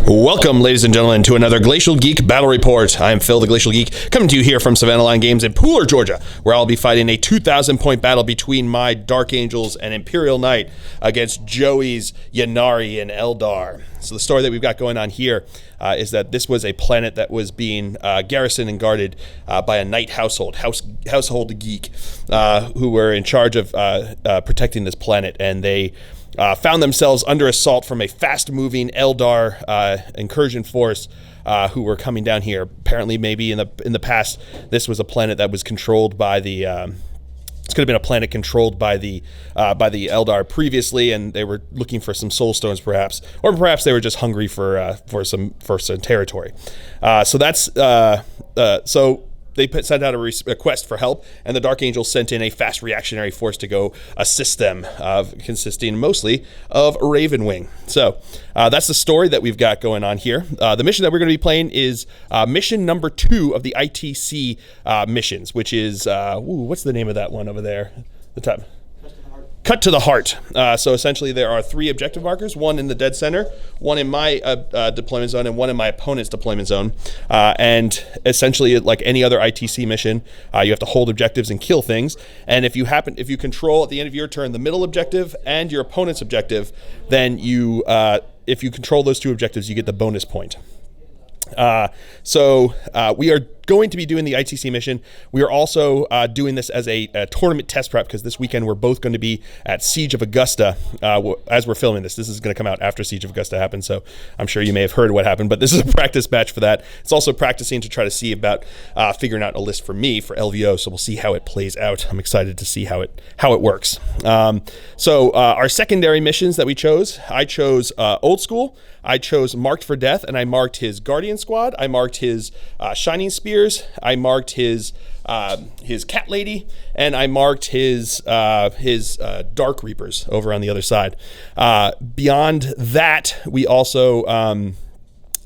Welcome, ladies and gentlemen, to another Glacial Geek Battle Report. I am Phil, the Glacial Geek, coming to you here from Savannah Line Games in Pooler, Georgia, where I'll be fighting a 2,000-point battle between my Dark Angels and Imperial Knight against Joey's Ynnari and Eldar. So the story that we've got going on here is that this was a planet that was being garrisoned and guarded by a Knight household geek, who were in charge of protecting this planet, and they found themselves under assault from a fast-moving Eldar incursion force who were coming down here. Apparently, maybe in the past, this was a planet that was controlled by the. This could have been a planet controlled by the Eldar previously, and they were looking for some soul stones, perhaps, or perhaps they were just hungry for some territory. So that's so. They sent out a request for help, and the Dark Angels sent in a fast reactionary force to go assist them, consisting mostly of Ravenwing. So that's the story that we've got going on here. The mission that we're going to be playing is mission number 2 of the ITC missions, which is, what's the name of that one over there? The top. Cut to the Heart. So essentially there are 3 objective markers, one in the dead center, one in my deployment zone, and one in my opponent's deployment zone. And essentially, like any other ITC mission, you have to hold objectives and kill things. And if you control at the end of your turn the middle objective and your opponent's objective, then if you control those 2 objectives, you get the bonus point. So we are going to be doing the ITC mission. We are also doing this as a tournament test prep, because this weekend we're both going to be at Siege of Augusta as we're filming this. This is going to come out after Siege of Augusta happens, so I'm sure you may have heard what happened, but this is a practice match for that. It's also practicing to try to see about figuring out a list for me for LVO, so we'll see how it plays out. I'm excited to see how it works. So our secondary missions that we chose, I chose Old School, I chose Marked for Death, and I marked his Guardian Squad, I marked his Shining Spears, I marked his Cat Lady, and I marked his Dark Reapers over on the other side. Beyond that, we also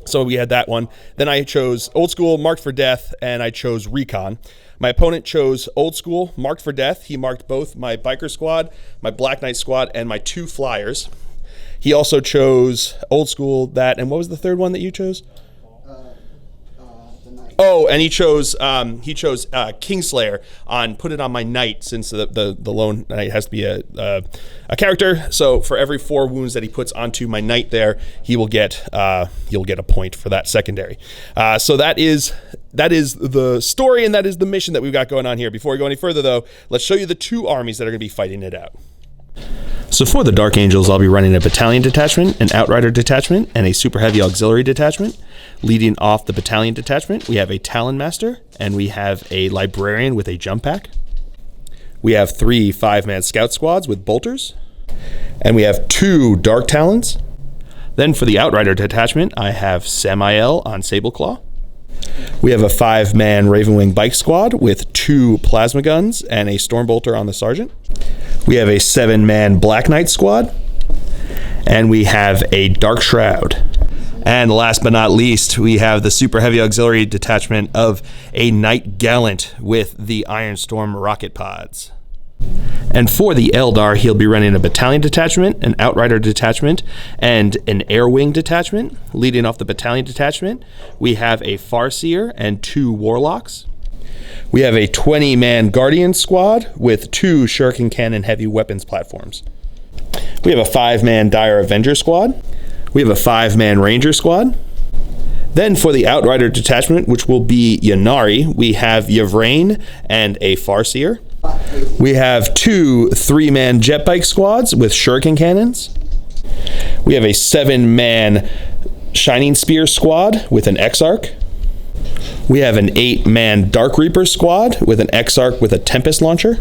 so we had that one. Then I chose Old School, Marked for Death, and I chose Recon. My opponent chose Old School, Marked for Death. He marked both my Biker Squad, my Black Knight Squad, and my 2 Flyers. He also chose Old School, that, and what was the third one that you chose? Oh, and he chose Kingslayer on Put It on My Knight, since the lone knight has to be a character. So for every 4 wounds that he puts onto my knight there, he'll get a point for that secondary. So that is the story, and that is the mission that we've got going on here. Before we go any further, though, let's show you the 2 armies that are going to be fighting it out. So for the Dark Angels, I'll be running a battalion detachment, an outrider detachment, and a super heavy auxiliary detachment. Leading off the battalion detachment, we have a Talon Master, and we have a librarian with a jump pack. We have 3 5-man scout squads with bolters, and we have 2 Dark Talons. Then for the outrider detachment, I have Samael on Sableclaw. We have a 5-man Ravenwing bike squad with 2 plasma guns and a Stormbolter on the sergeant. We have a 7-man Black Knight squad, and we have a Dark Shroud. And last but not least, we have the super heavy auxiliary detachment of a Knight Gallant with the Iron Storm rocket pods. And for the Eldar, he'll be running a battalion detachment, an outrider detachment, and an air wing detachment. Leading off the battalion detachment, we have a Farseer and 2 Warlocks. We have a 20-man Guardian squad with 2 Shuriken Cannon heavy weapons platforms. We have a 5-man Dire Avenger squad. We have a 5-man Ranger squad. Then for the outrider detachment, which will be Ynnari, we have Yvrain and a Farseer. We have 2 3-man jet bike squads with Shuriken cannons. We have a 7-man Shining Spear squad with an Exarch. We have an 8-man Dark Reaper squad with an Exarch with a Tempest launcher.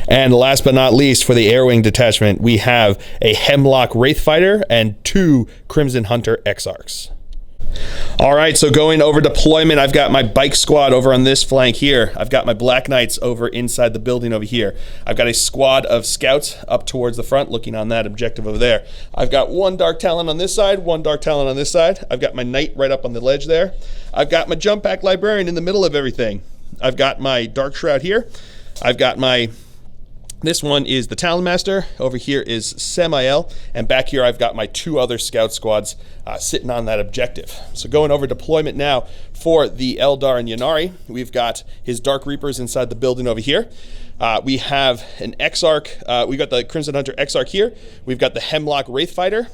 And last but not least, for the Air Wing detachment, we have a Hemlock Wraithfighter and 2 Crimson Hunter Exarchs. All right, so going over deployment, I've got my bike squad over on this flank here. I've got my Black Knights over inside the building over here. I've got a squad of scouts up towards the front, looking on that objective over there. I've got 1 Dark Talon on this side, 1 Dark Talon on this side. I've got my Knight right up on the ledge there. I've got my Jump Pack Librarian in the middle of everything. I've got my Dark Shroud here. I've got my This one is the Talon Master. Over here is Samael. And back here I've got my 2 other scout squads sitting on that objective. So going over deployment now for the Eldar and Ynnari. We've got his Dark Reapers inside the building over here. We have an Exarch. We've got the Crimson Hunter Exarch here. We've got the Hemlock Wraith Fighter.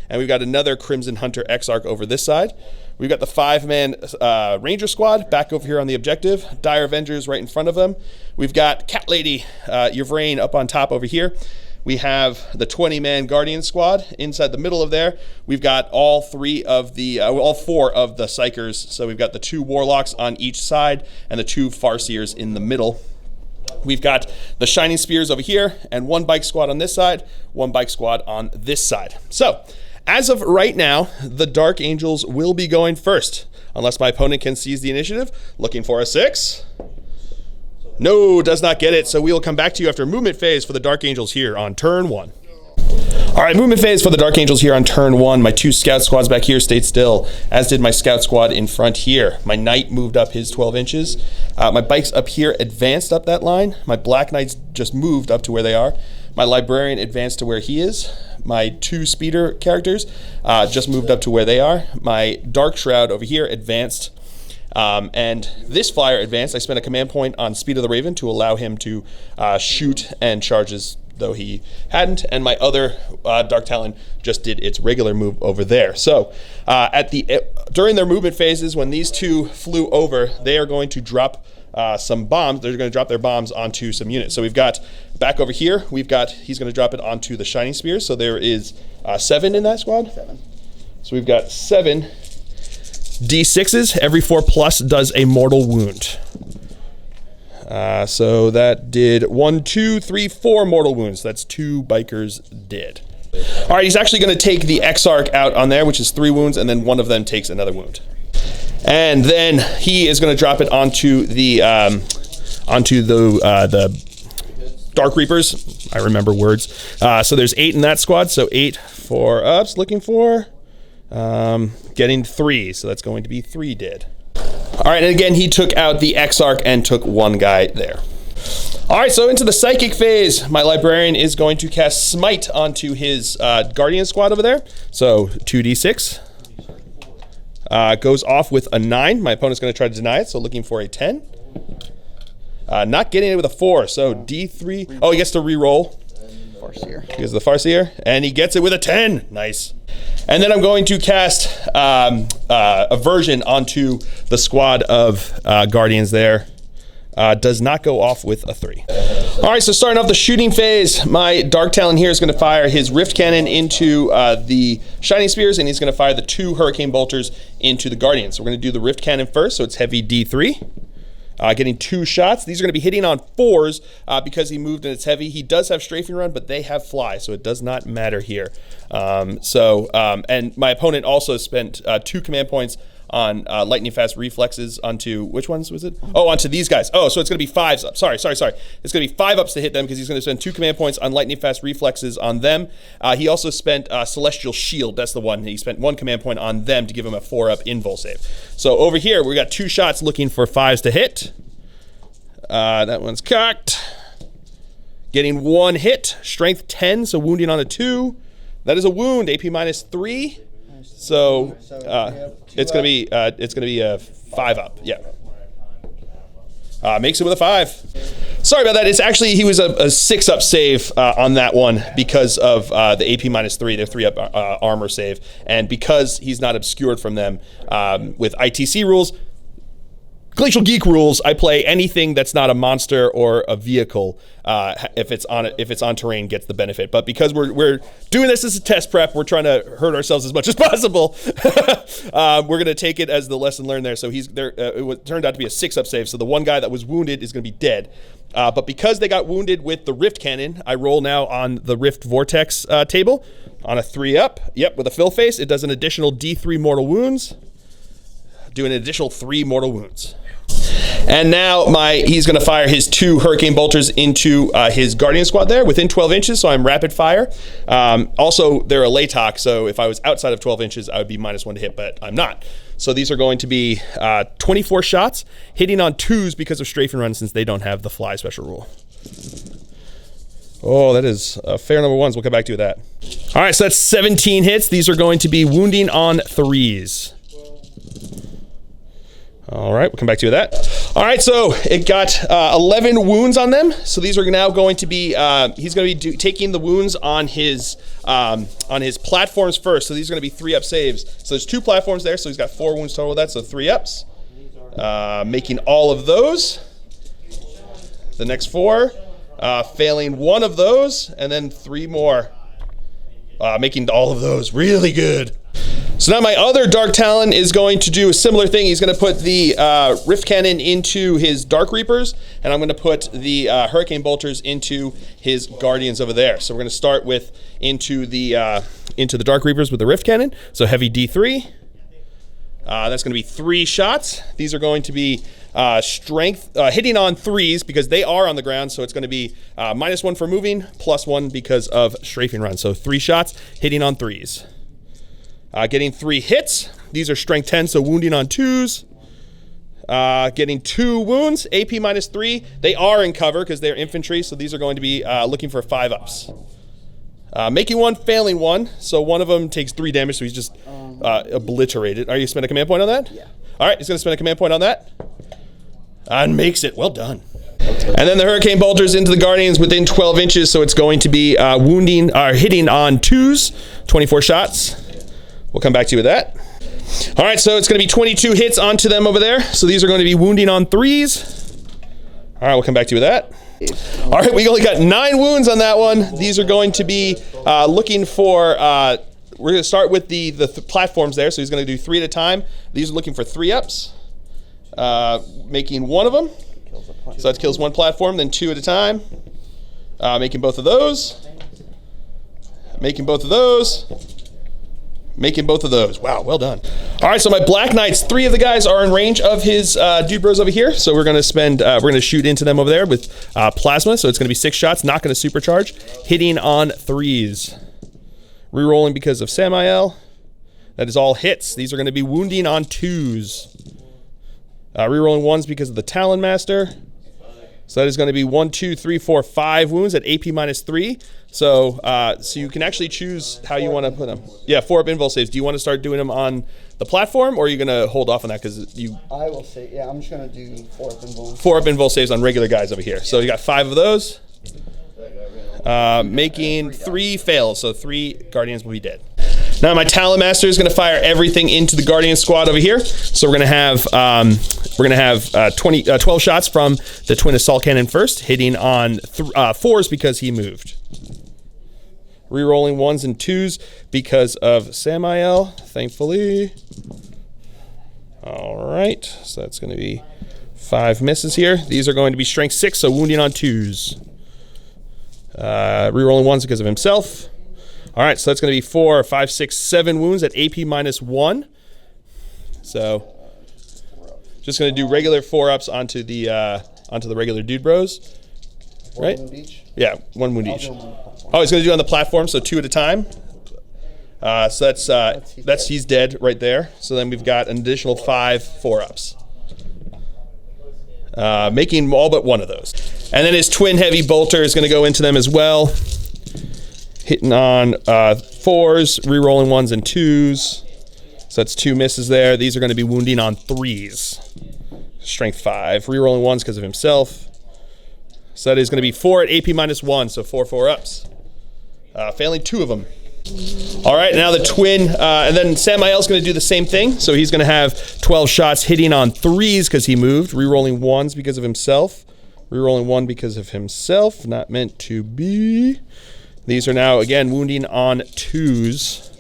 And we've got another Crimson Hunter Exarch over this side. We've got the 5-man Ranger Squad back over here on the objective. Dire Avengers right in front of them. We've got Cat Lady Yvraine up on top over here. We have the 20-man Guardian Squad inside the middle of there. We've got all 4 of the Psychers. So we've got the 2 Warlocks on each side and the 2 Farseers in the middle. We've got the Shining Spears over here and 1 bike squad on this side, 1 bike squad on this side. So, as of right now, the Dark Angels will be going first, unless my opponent can seize the initiative. Looking for a 6. No, does not get it. So we will come back to you after movement phase for the Dark Angels here on turn 1. All right, movement phase for the Dark Angels here on turn 1. My 2 scout squads back here stayed still, as did my scout squad in front here. My knight moved up his 12 inches. My bikes up here advanced up that line. My black knights just moved up to where they are. My librarian advanced to where he is. My 2 speeder characters just moved up to where they are. My dark shroud over here advanced. And this flyer advanced. I spent a command point on Speed of the Raven to allow him to shoot and charges, though he hadn't. And my other Dark Talon just did its regular move over there. So during their movement phases, when these 2 flew over, they are going to drop some bombs. They're going to drop their bombs onto some units. So we've got back over here, he's going to drop it onto the Shining Spears. So there is 7 in that squad. 7. So we've got 7 D6s. Every 4+ does a mortal wound. So that did 1, 2, 3, 4 mortal wounds. That's 2 bikers dead. All right, he's actually going to take the Exarch out on there, which is 3 wounds, and then one of them takes another wound. And then he is going to drop it onto the Dark Reapers. I remember words. So there's 8 in that squad. So 8 for ups. Looking for getting 3. So that's going to be 3 dead. All right, and again, he took out the Exarch and took 1 guy there. All right, so into the Psychic phase. My Librarian is going to cast Smite onto his Guardian squad over there. So 2d6. Goes off with a 9. My opponent's going to try to deny it, so looking for a 10. Not getting it with a 4, so D3. Oh, he gets to re-roll. Farseer. He gets the Farseer, and he gets it with a 10. Nice. And then I'm going to cast Aversion onto the squad of Guardians there. Does not go off with a 3. All right, so starting off the shooting phase, my Dark Talon here is going to fire his Rift Cannon into the Shining Spears, and he's going to fire the 2 Hurricane Bolters into the Guardians. So we're going to do the Rift Cannon first, so it's heavy D3. Getting 2 shots. These are going to be hitting on 4s because he moved and it's heavy. He does have strafing run, but they have fly, so it does not matter here. And my opponent also spent 2 command points on lightning fast reflexes onto, which ones was it? Oh, onto these guys. Oh, so it's going to be 5s up. Sorry. It's going to be 5 ups to hit them because he's going to spend 2 command points on lightning fast reflexes on them. He also spent Celestial Shield. That's the one. He spent 1 command point on them to give him a 4-up invul save. So over here, we got 2 shots looking for 5s to hit. That one's cocked. Getting 1 hit. Strength 10, so wounding on a 2. That is a wound. AP minus 3. So it's gonna be a 5 up. Yeah. Makes it with a 5. Sorry about that. It's actually he was a 6 up save on that one because of the AP minus 3, the 3 up armor save, and because he's not obscured from them with ITC rules. Glacial Geek rules, I play anything that's not a monster or a vehicle if it's on terrain gets the benefit. But because we're doing this as a test prep, we're trying to hurt ourselves as much as possible. We're going to take it as the lesson learned there. So he's there. It turned out to be a 6-up save. So the one guy that was wounded is going to be dead. But because they got wounded with the Rift Cannon, I roll now on the Rift Vortex table on a 3-up. Yep, with a fill face, it does an additional D3 mortal wounds. Do an additional 3 mortal wounds. And now he's going to fire his 2 Hurricane Bolters into his Guardian squad there within 12 inches, so I'm rapid fire. Also, they're a Latok, so if I was outside of 12 inches, I would be -1 to hit, but I'm not. So these are going to be 24 shots, hitting on 2s because of strafing run since they don't have the fly special rule. Oh, that is a fair number of ones. We'll come back to that. All right, so that's 17 hits. These are going to be wounding on 3s. All right, we'll come back to that. All right, so it got 11 wounds on them. So these are now going to be, he's going to be taking the wounds on his platforms first. So these are going to be 3-up saves. So there's 2 platforms there, so he's got 4 wounds total with that, so 3 ups. Making all of those. The next 4, failing 1 of those, and then 3 more. Making all of those really good. So now my other Dark Talon is going to do a similar thing. He's going to put the Rift Cannon into his Dark Reapers, and I'm going to put the Hurricane Bolters into his Guardians over there. So we're going to start with into the Dark Reapers with the Rift Cannon. So heavy D3. That's going to be 3 shots. These are going to be strength, hitting on 3s because they are on the ground. So it's going to be -1 for moving, +1 because of strafing run. So 3 shots, hitting on 3s. Getting 3 hits. These are strength 10, so wounding on 2s. Getting 2 wounds, AP -3. They are in cover because they're infantry, so these are going to be looking for 5 ups. Making 1, failing 1. So one of them takes 3 damage, so he's just obliterated. Are you spend a command point on that? Yeah. All right, he's going to spend a command point on that. And makes it. Well done. And then the Hurricane Bolters into the Guardians within 12 inches, so it's going to be hitting on 2s, 24 shots. We'll come back to you with that. All right, so it's going to be 22 hits onto them over there. So these are going to be wounding on 3s. All right, we'll come back to you with that. All right, we only got 9 wounds on that one. These are going to be looking for, we're going to start with the platforms there. So he's going to do 3 at a time. These are looking for 3 ups, making 1 of them. So that kills 1 platform, then 2 at a time. Making both of those. Making both of those. Making both of those. Wow, well done. All right, so my Black Knights, 3 of the guys are in range of his dude bros over here. So we're going to shoot into them over there with plasma. So it's going to be 6 shots, not going to supercharge. Hitting on 3s. Rerolling because of Samael. That is all hits. These are going to be wounding on 2s. Rerolling 1s because of the Talon Master. So that is going to be 1, 2, 3, 4, 5 wounds at AP -3. So so you can actually choose how you want to put them. Yeah, 4-up invul saves. Do you want to start doing them on the platform, or are you going to hold off on that? Because I will say, yeah, I'm just going to do 4-up invul. 4-up invul saves on regular guys over here. So you got 5 of those. Making 3 fails, so 3 Guardians will be dead. Now my Talon Master is going to fire everything into the Guardian squad over here. So we're going to have 12 shots from the Twin Assault Cannon first, hitting on 4s because he moved. Rerolling 1s and 2s because of Samael, thankfully. All right, so that's going to be 5 misses here. These are going to be strength 6, so wounding on 2s. Rerolling 1s because of himself. All right, so that's going to be 4, 5, 6, 7 wounds at AP -1. So just going to do regular 4-ups onto the regular dude bros. Right? 1 wound each? Yeah, 1 wound each. Oh, he's going to do it on the platform, so 2 at a time. So that's he's dead right there. So then we've got an additional 5 4-ups. Making all but 1 of those. And then his Twin Heavy Bolter is going to go into them as well. Hitting on 4s, rerolling 1s and 2s. So that's 2 misses there. These are going to be wounding on 3s. Strength 5. Rerolling 1s because of himself. So that is going to be 4 at AP -1, so 4 4-ups. Failing 2 of them. All right, now the twin, and then Samael's going to do the same thing. So he's going to have 12 shots hitting on 3s because he moved. Rerolling 1s because of himself. Rerolling 1 because of himself. Not meant to be. These are now, again, wounding on 2s.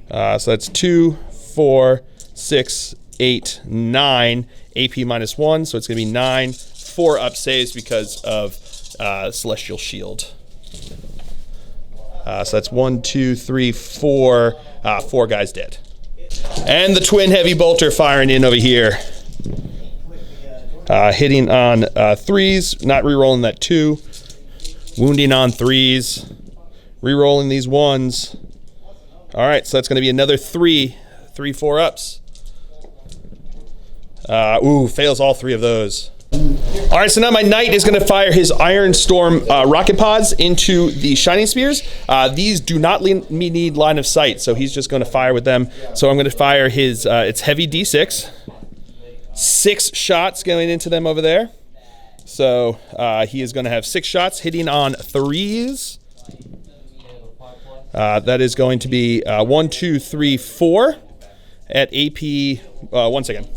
So that's 2, 4, 6, 8, 9, AP -1. So it's going to be 9 4-up saves because of Celestial Shield. So that's 1, 2, 3, 4. 4 guys dead. And the Twin Heavy Bolter firing in over here. Hitting on 3s, not rerolling that 2. Wounding on 3s. Rerolling these 1s. All right, so that's going to be another 3 4-ups. Fails all 3 of those. All right, so now my knight is going to fire his Iron Storm rocket pods into the Shining Spears. These do not need line of sight, so he's just going to fire with them. So I'm going to fire his, it's heavy D6. 6 shots going into them over there. So he is going to have 6 shots hitting on 3s. That is going to be 1, 2, 3, 4 at AP. 1 second.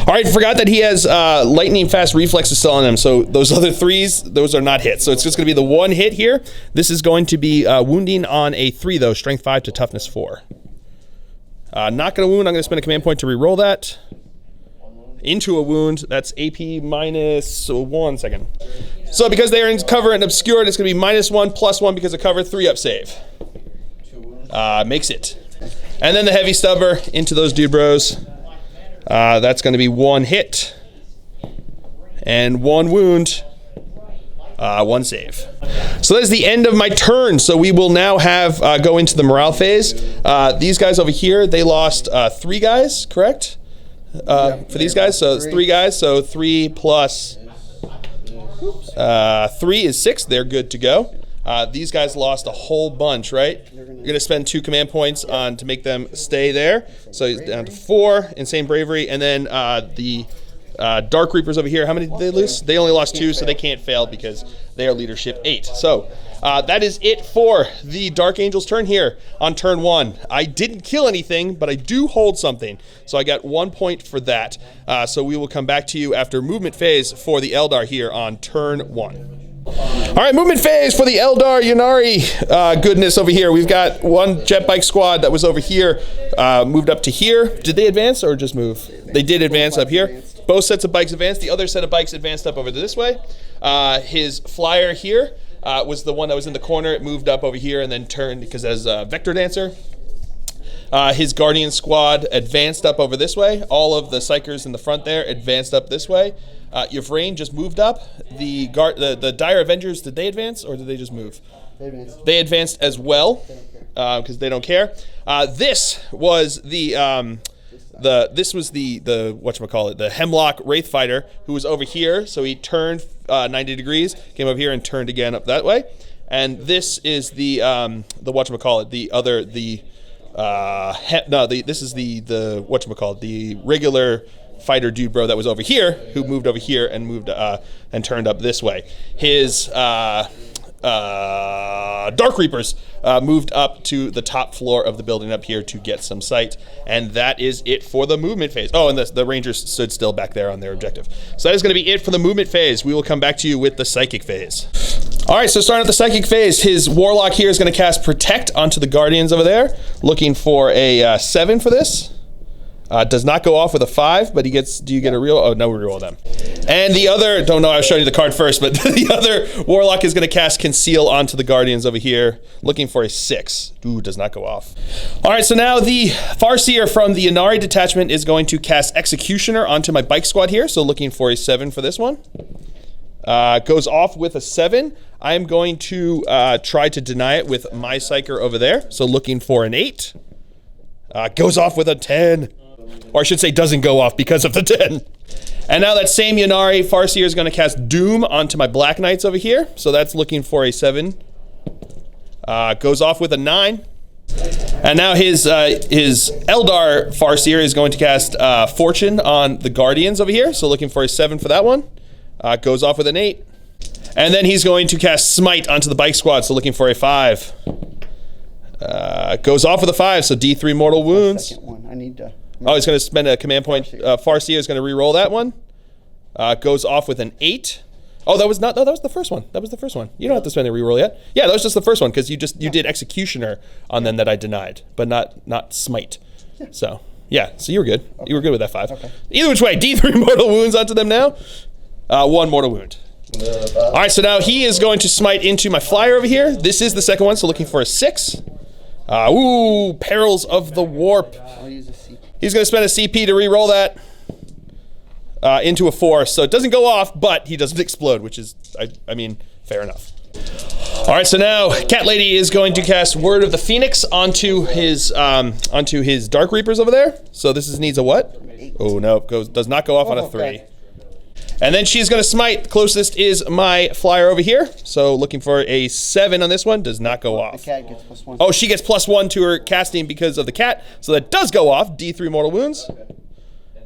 All right, forgot that he has lightning fast reflexes still on him. So those other 3s, those are not hits. So it's just going to be the 1 hit here. This is going to be wounding on a 3 though, strength 5 to toughness 4. Not going to wound. I'm going to spend a command point to reroll that. Into a wound, that's AP minus 1 second. So because they are in cover and obscured, it's going to be -1 +1 because of cover, 3 up save. Makes it. And then the heavy stubber into those dude bros. That's going to be 1 hit and 1 wound, 1 save. So that is the end of my turn. So we will now have go into the morale phase. These guys over here, they lost 3 guys, correct? For these guys, so it's 3 guys. So 3 plus 3 is 6. They're good to go. These guys lost a whole bunch, right? You're going to spend 2 command points on to make them stay there. So he's down to 4, insane bravery. And then the Dark Reapers over here, how many did they lose? They only lost 2, so they can't fail because they are leadership 8. So that is it for the Dark Angel's turn here on turn 1. I didn't kill anything, but I do hold something. So I got 1 point for that. So we will come back to you after movement phase for the Eldar here on turn 1. All right, movement phase for the Eldar Ynnari goodness over here. We've got 1 jet bike squad that was over here, moved up to here. Did they advance or just move? They did advance up here. Both sets of bikes advanced. The other set of bikes advanced up over to this way. His flyer here was the one that was in the corner. It moved up over here and then turned because as a vector dancer. His Guardian squad advanced up over this way. All of the Psychers in the front there advanced up this way. Yvrain just moved up. The Dire Avengers, did they advance or did they just move? They advanced. They advanced as well because they don't care. This was the whatchamacallit, the Hemlock Wraith Fighter who was over here. So he turned 90 degrees, came over here and turned again up that way. And this is the whatchamacallit, this is the whatchamacallit, the regular fighter dude bro that was over here who moved over here and moved and turned up this way. His Dark Reapers moved up to the top floor of the building up here to get some sight, and that is it for the movement phase. Oh, and the Rangers stood still back there on their objective. So that is going to be it for the movement phase. We will come back to you with the psychic phase. All right, so starting with the psychic phase, his Warlock here is going to cast Protect onto the Guardians over there, looking for a 7 for this. Does not go off with a 5, but he gets, do you get a real? Oh, no, we reroll them. And the other, don't know, I was showing you the card first, but the other Warlock is going to cast Conceal onto the Guardians over here, looking for a 6. Ooh, does not go off. All right, so now the Farseer from the Ynnari detachment is going to cast Executioner onto my bike squad here, so looking for a 7 for this one. Goes off with a 7. I'm going to try to deny it with my Psyker over there, so looking for an 8. Goes off with a 10. Or I should say doesn't go off because of the 10. And now that same Ynnari Farseer is going to cast Doom onto my Black Knights over here. So that's looking for a 7. Goes off with a 9. And now his Eldar Farseer is going to cast Fortune on the Guardians over here. So looking for a 7 for that one. Goes off with an 8. And then he's going to cast Smite onto the bike squad. So looking for a 5. Goes off with a 5. So D3 mortal wounds. Second one. I need to... Oh, he's going to spend a command point. Farseer is going to re-roll that one. Goes off with an 8. Oh, that was not. No, that was the first one. That was the first one. You don't have to spend a re-roll yet. Yeah, that was just the first one because you did Executioner on them that I denied, but not Smite. Yeah. So yeah, so you were good. Okay. You were good with that 5. Okay. Either which way, D3 mortal wounds onto them now. 1 mortal wound. All right, so now he is going to smite into my flyer over here. This is the second one, so looking for a 6. Ooh, Perils of the Warp. I'll use a CP. He's going to spend a CP to re-roll that into a 4. So it doesn't go off, but he doesn't explode, which is, I mean, fair enough. All right, so now Cat Lady is going to cast Word of the Phoenix onto his Dark Reapers over there. So this needs a what? 8. Oh, no, does not go off on a 3. Okay. And then she's going to smite. Closest is my flyer over here. So looking for a 7 on this one. Does not go off. The cat gets +1. Oh, she gets +1 to her casting because of the cat. So that does go off. D3 mortal wounds.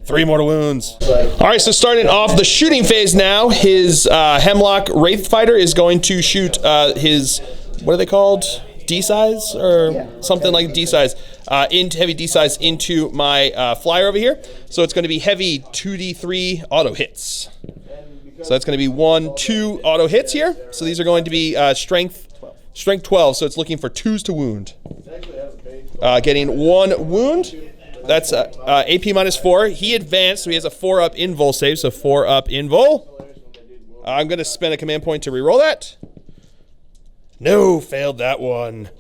3 mortal wounds. All right, so starting off the shooting phase now, his Hemlock Wraith Fighter is going to shoot his, what are they called? D-size or something like D-size, into heavy D-size into my flyer over here. So it's going to be heavy 2d3 auto hits. So that's going to be 1, 2 auto hits here. So these are going to be strength 12. So it's looking for 2s to wound. Getting 1 wound. That's AP -4. He advanced, so he has a 4-up invul save. So 4-up invul. I'm going to spend a command point to reroll that. No, failed that one.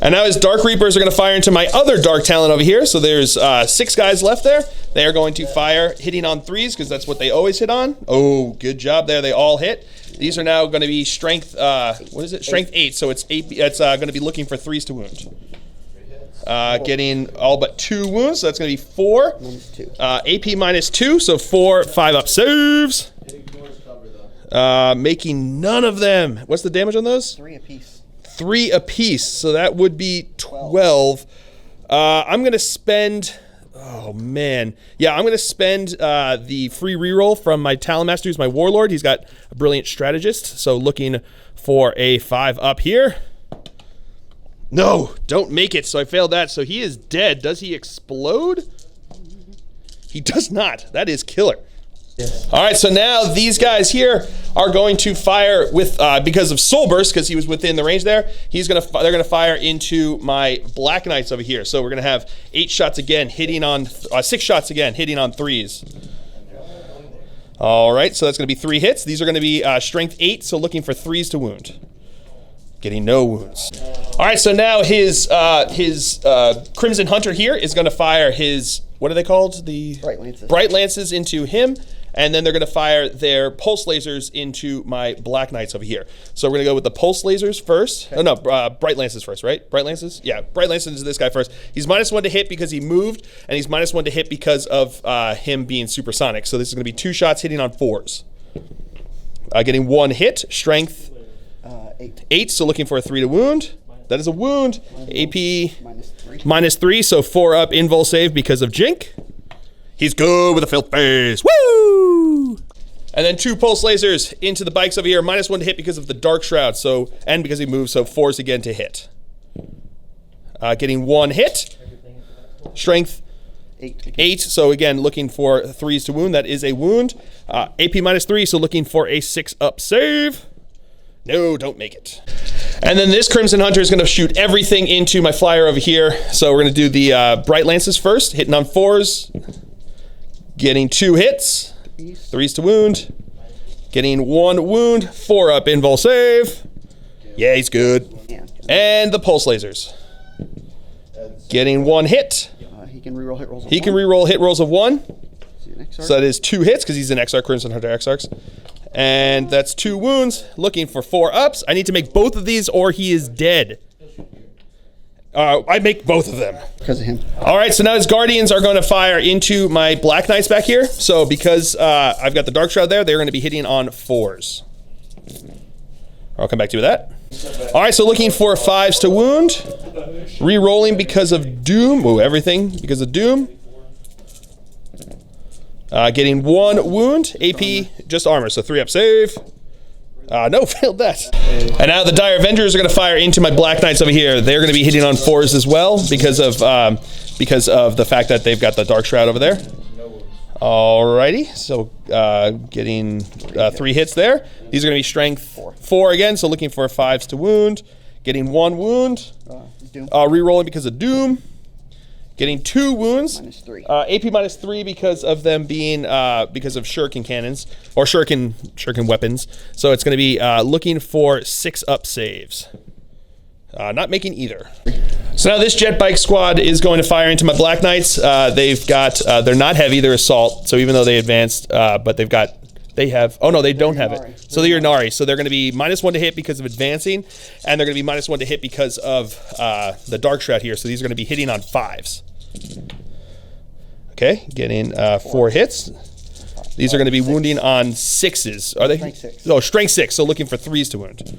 And now his Dark Reapers are going to fire into my other Dark Talon over here. So there's 6 guys left there. They are going to fire, hitting on 3s, because that's what they always hit on. Oh, good job there. They all hit. These are now going to be strength, what is it? Strength 8. So it's going to be looking for 3s to wound. Getting all but 2 wounds. So that's going to be 4. -2. AP -2. So 4 5-up saves. Making none of them. What's the damage on those? 3 apiece. 3 apiece. So that would be 12. I'm going to spend... Oh, man. Yeah, I'm going to spend the free reroll from my Talon Master, who's my Warlord. He's got a brilliant strategist. So looking for a 5-up here. No, don't make it. So I failed that. So he is dead. Does he explode? He does not. That is killer. Yes. All right, so now these guys here are going to fire with because of Soul Burst, because he was within the range there. They're gonna fire into my Black Knights over here. So we're gonna have 8 shots again, hitting on 6 shots again, hitting on 3s. All right, so that's gonna be 3 hits. These are gonna be strength 8, so looking for 3s to wound. Getting no wounds. All right, so now his Crimson Hunter here is gonna fire his, what are they called? The Bright Lances into him. And then they're going to fire their pulse lasers into my Black Knights over here. So we're going to go with the pulse lasers first. Okay. Oh, no, Bright Lances first, right? Bright Lances? Yeah, Bright Lances is this guy first. He's -1 to hit because he moved, and he's -1 to hit because of him being supersonic. So this is going to be 2 shots hitting on 4s. Getting 1 hit, strength 8, so looking for a 3 to wound. That is a wound. AP -3, so 4-up invul save because of Jink. He's good with a filth face. Woo! And then 2 pulse lasers into the bikes over here. -1 to hit because of the Dark Shroud. So, and because he moved, so 4s again to hit. Getting 1 hit. Strength 8. So again, looking for 3s to wound. That is a wound. AP -3. So looking for a 6-up save. No, don't make it. And then this Crimson Hunter is going to shoot everything into my flyer over here. So we're going to do the Bright Lances first, hitting on 4s. Getting 2 hits, 3s to wound. Getting 1 wound, 4-up invul save. Yeah, he's good. And the pulse lasers. Getting 1 hit. He can reroll hit rolls of 1. He can reroll hit rolls of 1. So that is 2 hits because he's an Exarch, Crimson Hunter Exarchs. And that's 2 wounds. Looking for 4-ups. I need to make both of these or he is dead. I make both of them. Because of him. All right, so now his Guardians are going to fire into my Black Knights back here. So because I've got the Dark Shroud there, they're going to be hitting on 4s. I'll come back to you with that. All right, so looking for 5s to wound. Re-rolling because of Doom. Oh, everything because of Doom. Getting 1 wound. AP, just armor, so 3-up save. No, failed that. And now the Dire Avengers are going to fire into my Black Knights over here. They're going to be hitting on 4s as well because of the fact that they've got the Dark Shroud over there. Alrighty, so getting 3 hits there. These are going to be strength 4 again, so looking for 5s to wound. Getting 1 wound. Re-rolling because of Doom. Getting 2 wounds. -3. AP -3 because of them being because of shuriken cannons or shuriken weapons. So it's going to be looking for 6-up saves. Not making either. So now this jet bike squad is going to fire into my Black Knights. They've got they're not heavy, they're assault. So even though they advanced, but they have, oh no, they don't have it. So they're Ynnari. So they're going to be -1 to hit because of advancing, and they're going to be -1 to hit because of the Dark Shroud here. So these are going to be hitting on 5s. Okay, getting 4 hits. These are going to be wounding on 6s. Are they? Strength 6. Oh, strength 6. So looking for 3s to wound.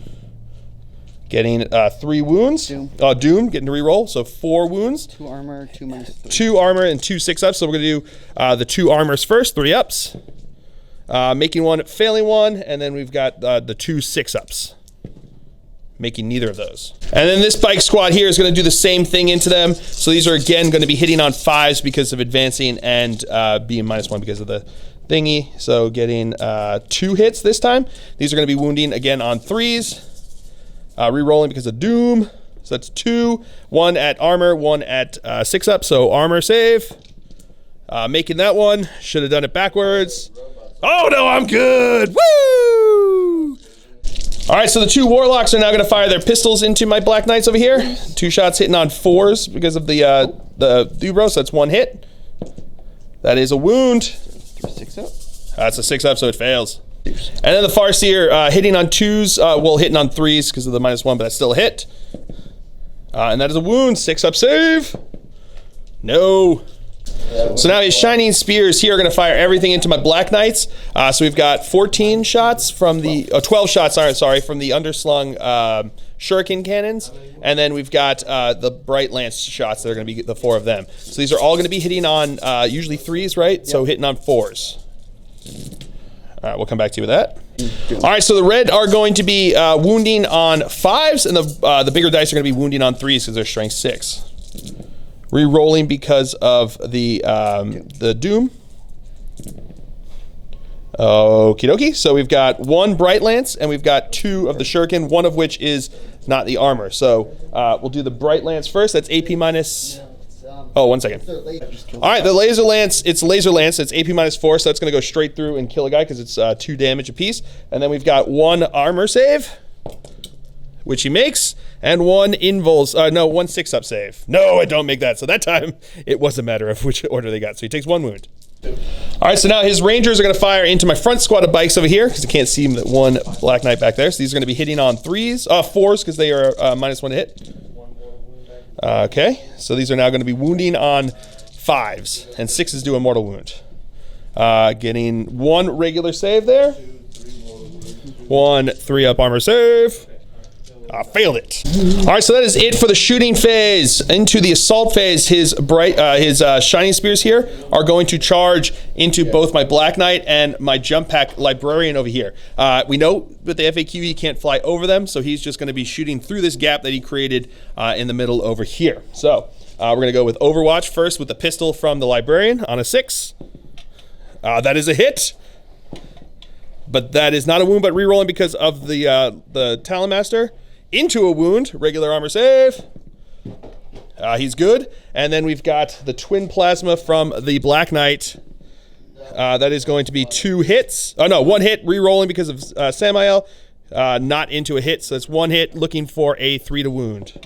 Getting 3 wounds. Doom. Doom, getting to reroll. So 4 wounds. 2 armor, 2 minus 3. 2 armor and 2 6-ups. So we're going to do the 2 armors first, 3 ups. Making 1, failing 1, and then we've got the 2 6-ups. Making neither of those. And then this bike squad here is going to do the same thing into them. So these are again going to be hitting on 5s because of advancing and being -1 because of the thingy. So getting 2 hits this time. These are going to be wounding again on 3s. Rerolling because of Doom. So that's 2. 1 at armor, 1 at 6-up. So armor save. Making that one. Should have done it backwards. Oh no, I'm good. Woo! All right, so the 2 warlocks are now going to fire their pistols into my Black Knights over here. 2 shots hitting on 4s because of the Dubro, so that's 1 hit. That is a wound. 6-up. That's a 6-up, so it fails. And then the Farseer hitting on 2s, well, hitting on 3s because of the -1, but that's still a hit. And that is a wound. 6-up save. No. So now his Shining Spears here are going to fire everything into my Black Knights. So we've got 14 shots from the, 12 shots, sorry, from the underslung shuriken cannons. And then we've got the Bright Lance shots that are going to be the 4 of them. So these are all going to be hitting on usually 3s, right? Yep. So hitting on 4s. All right, we'll come back to you with that. All right, so the red are going to be wounding on 5s, and the bigger dice are going to be wounding on 3s because they're strength 6. Re-rolling because of the Doom. Okie dokie. So we've got 1 Bright Lance, and we've got 2 of the Shuriken, 1 of which is not the armor. So we'll do the Bright Lance first. That's AP minus... Oh, 1 second. All right, the Laser Lance, it's Laser Lance. It's AP -4, so that's going to go straight through and kill a guy because it's 2 damage apiece. And then we've got 1 armor save, which he makes, and 1 invuls, no, 1 6-up save. No, I don't make that. So that time, it was a matter of which order they got. So he takes 1 wound. All right, so now his Rangers are going to fire into my front squad of bikes over here because I can't see that 1 Black Knight back there. So these are going to be hitting on 3s, 4s because they are -1 to hit. Okay, so these are now going to be wounding on 5s, and 6s do a mortal wound. Getting 1 regular save there. 1 3-up armor save. Failed it. All right, so that is it for the shooting phase. Into the assault phase, his Shining Spears here are going to charge into both my Black Knight and my Jump Pack Librarian over here. We know with the FAQ he can't fly over them, so he's just going to be shooting through this gap that he created in the middle over here. So we're going to go with Overwatch first with the pistol from the Librarian on a 6. That is a hit. But that is not a wound, but re-rolling because of the Talon Master. Into a wound, regular armor save. He's good. And then we've got the Twin Plasma from the Black Knight. That is going to be 2 hits. Oh no, 1 hit, re-rolling because of Samael. Not into a hit, so that's 1 hit, looking for a 3 to wound.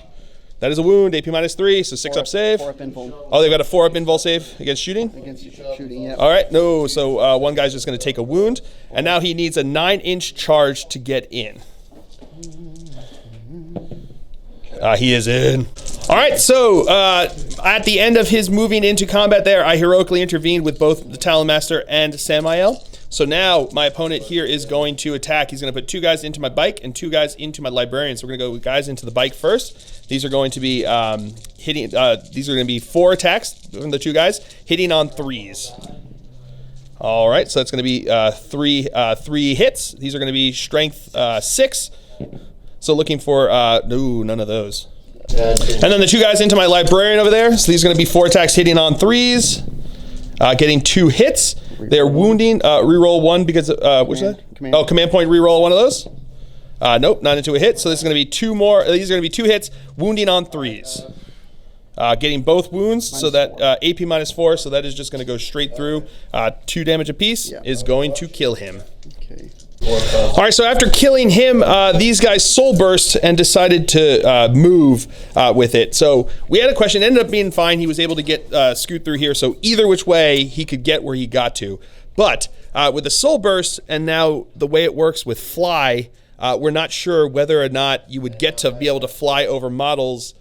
That is a wound, AP -3, so 6-up save. 4-up invul. Oh, they've got a 4-up invul save against shooting? Against shooting, yeah. All right, no, so 1 guy's just going to take a wound. And now he needs a 9-inch charge to get in. He is in. All right, so at the end of his moving into combat there, I heroically intervened with both the Talon Master and Samael. So now my opponent here is going to attack. He's going to put 2 guys into my bike and 2 guys into my Librarian. So we're going to go with guys into the bike first. These are going to be hitting. These are going to be 4 attacks from the 2 guys, hitting on 3s. All right, so it's going to be 3 hits. These are going to be strength 6. So looking for, no, none of those. And then the 2 guys into my Librarian over there. So these are going to be 4 attacks hitting on 3s, getting 2 hits. They're wounding, reroll 1 because, what's that? Command point, reroll 1 of those. Nope, not into a hit. So this is going to be 2 more. These are going to be 2 hits, wounding on 3s. Getting both wounds, so that AP -4, so that is just going to go straight through. 2 damage apiece is going to kill him. Okay. All right, so after killing him, these guys soul burst and decided to move with it. So we had a question, ended up being fine. He was able to get scoot through here, so either which way he could get where he got to. But with the soul burst and now the way it works with fly, we're not sure whether or not you would get to be able to fly over models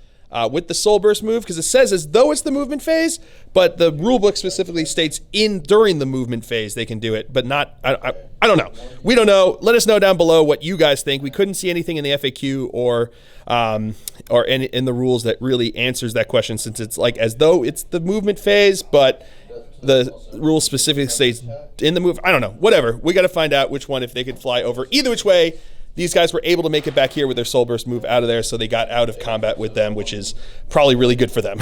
with the Soul Burst move, because it says as though it's the movement phase, but the rulebook specifically states during the movement phase they can do it, but not. I don't know. We don't know. Let us know down below what you guys think. We couldn't see anything in the FAQ or in the rules that really answers that question, since it's like as though it's the movement phase, but the rule specifically states in the move. I don't know. Whatever. We got to find out which one, if they could fly over. Either which way, these guys were able to make it back here with their Soul Burst move out of there, so they got out of combat with them, which is probably really good for them.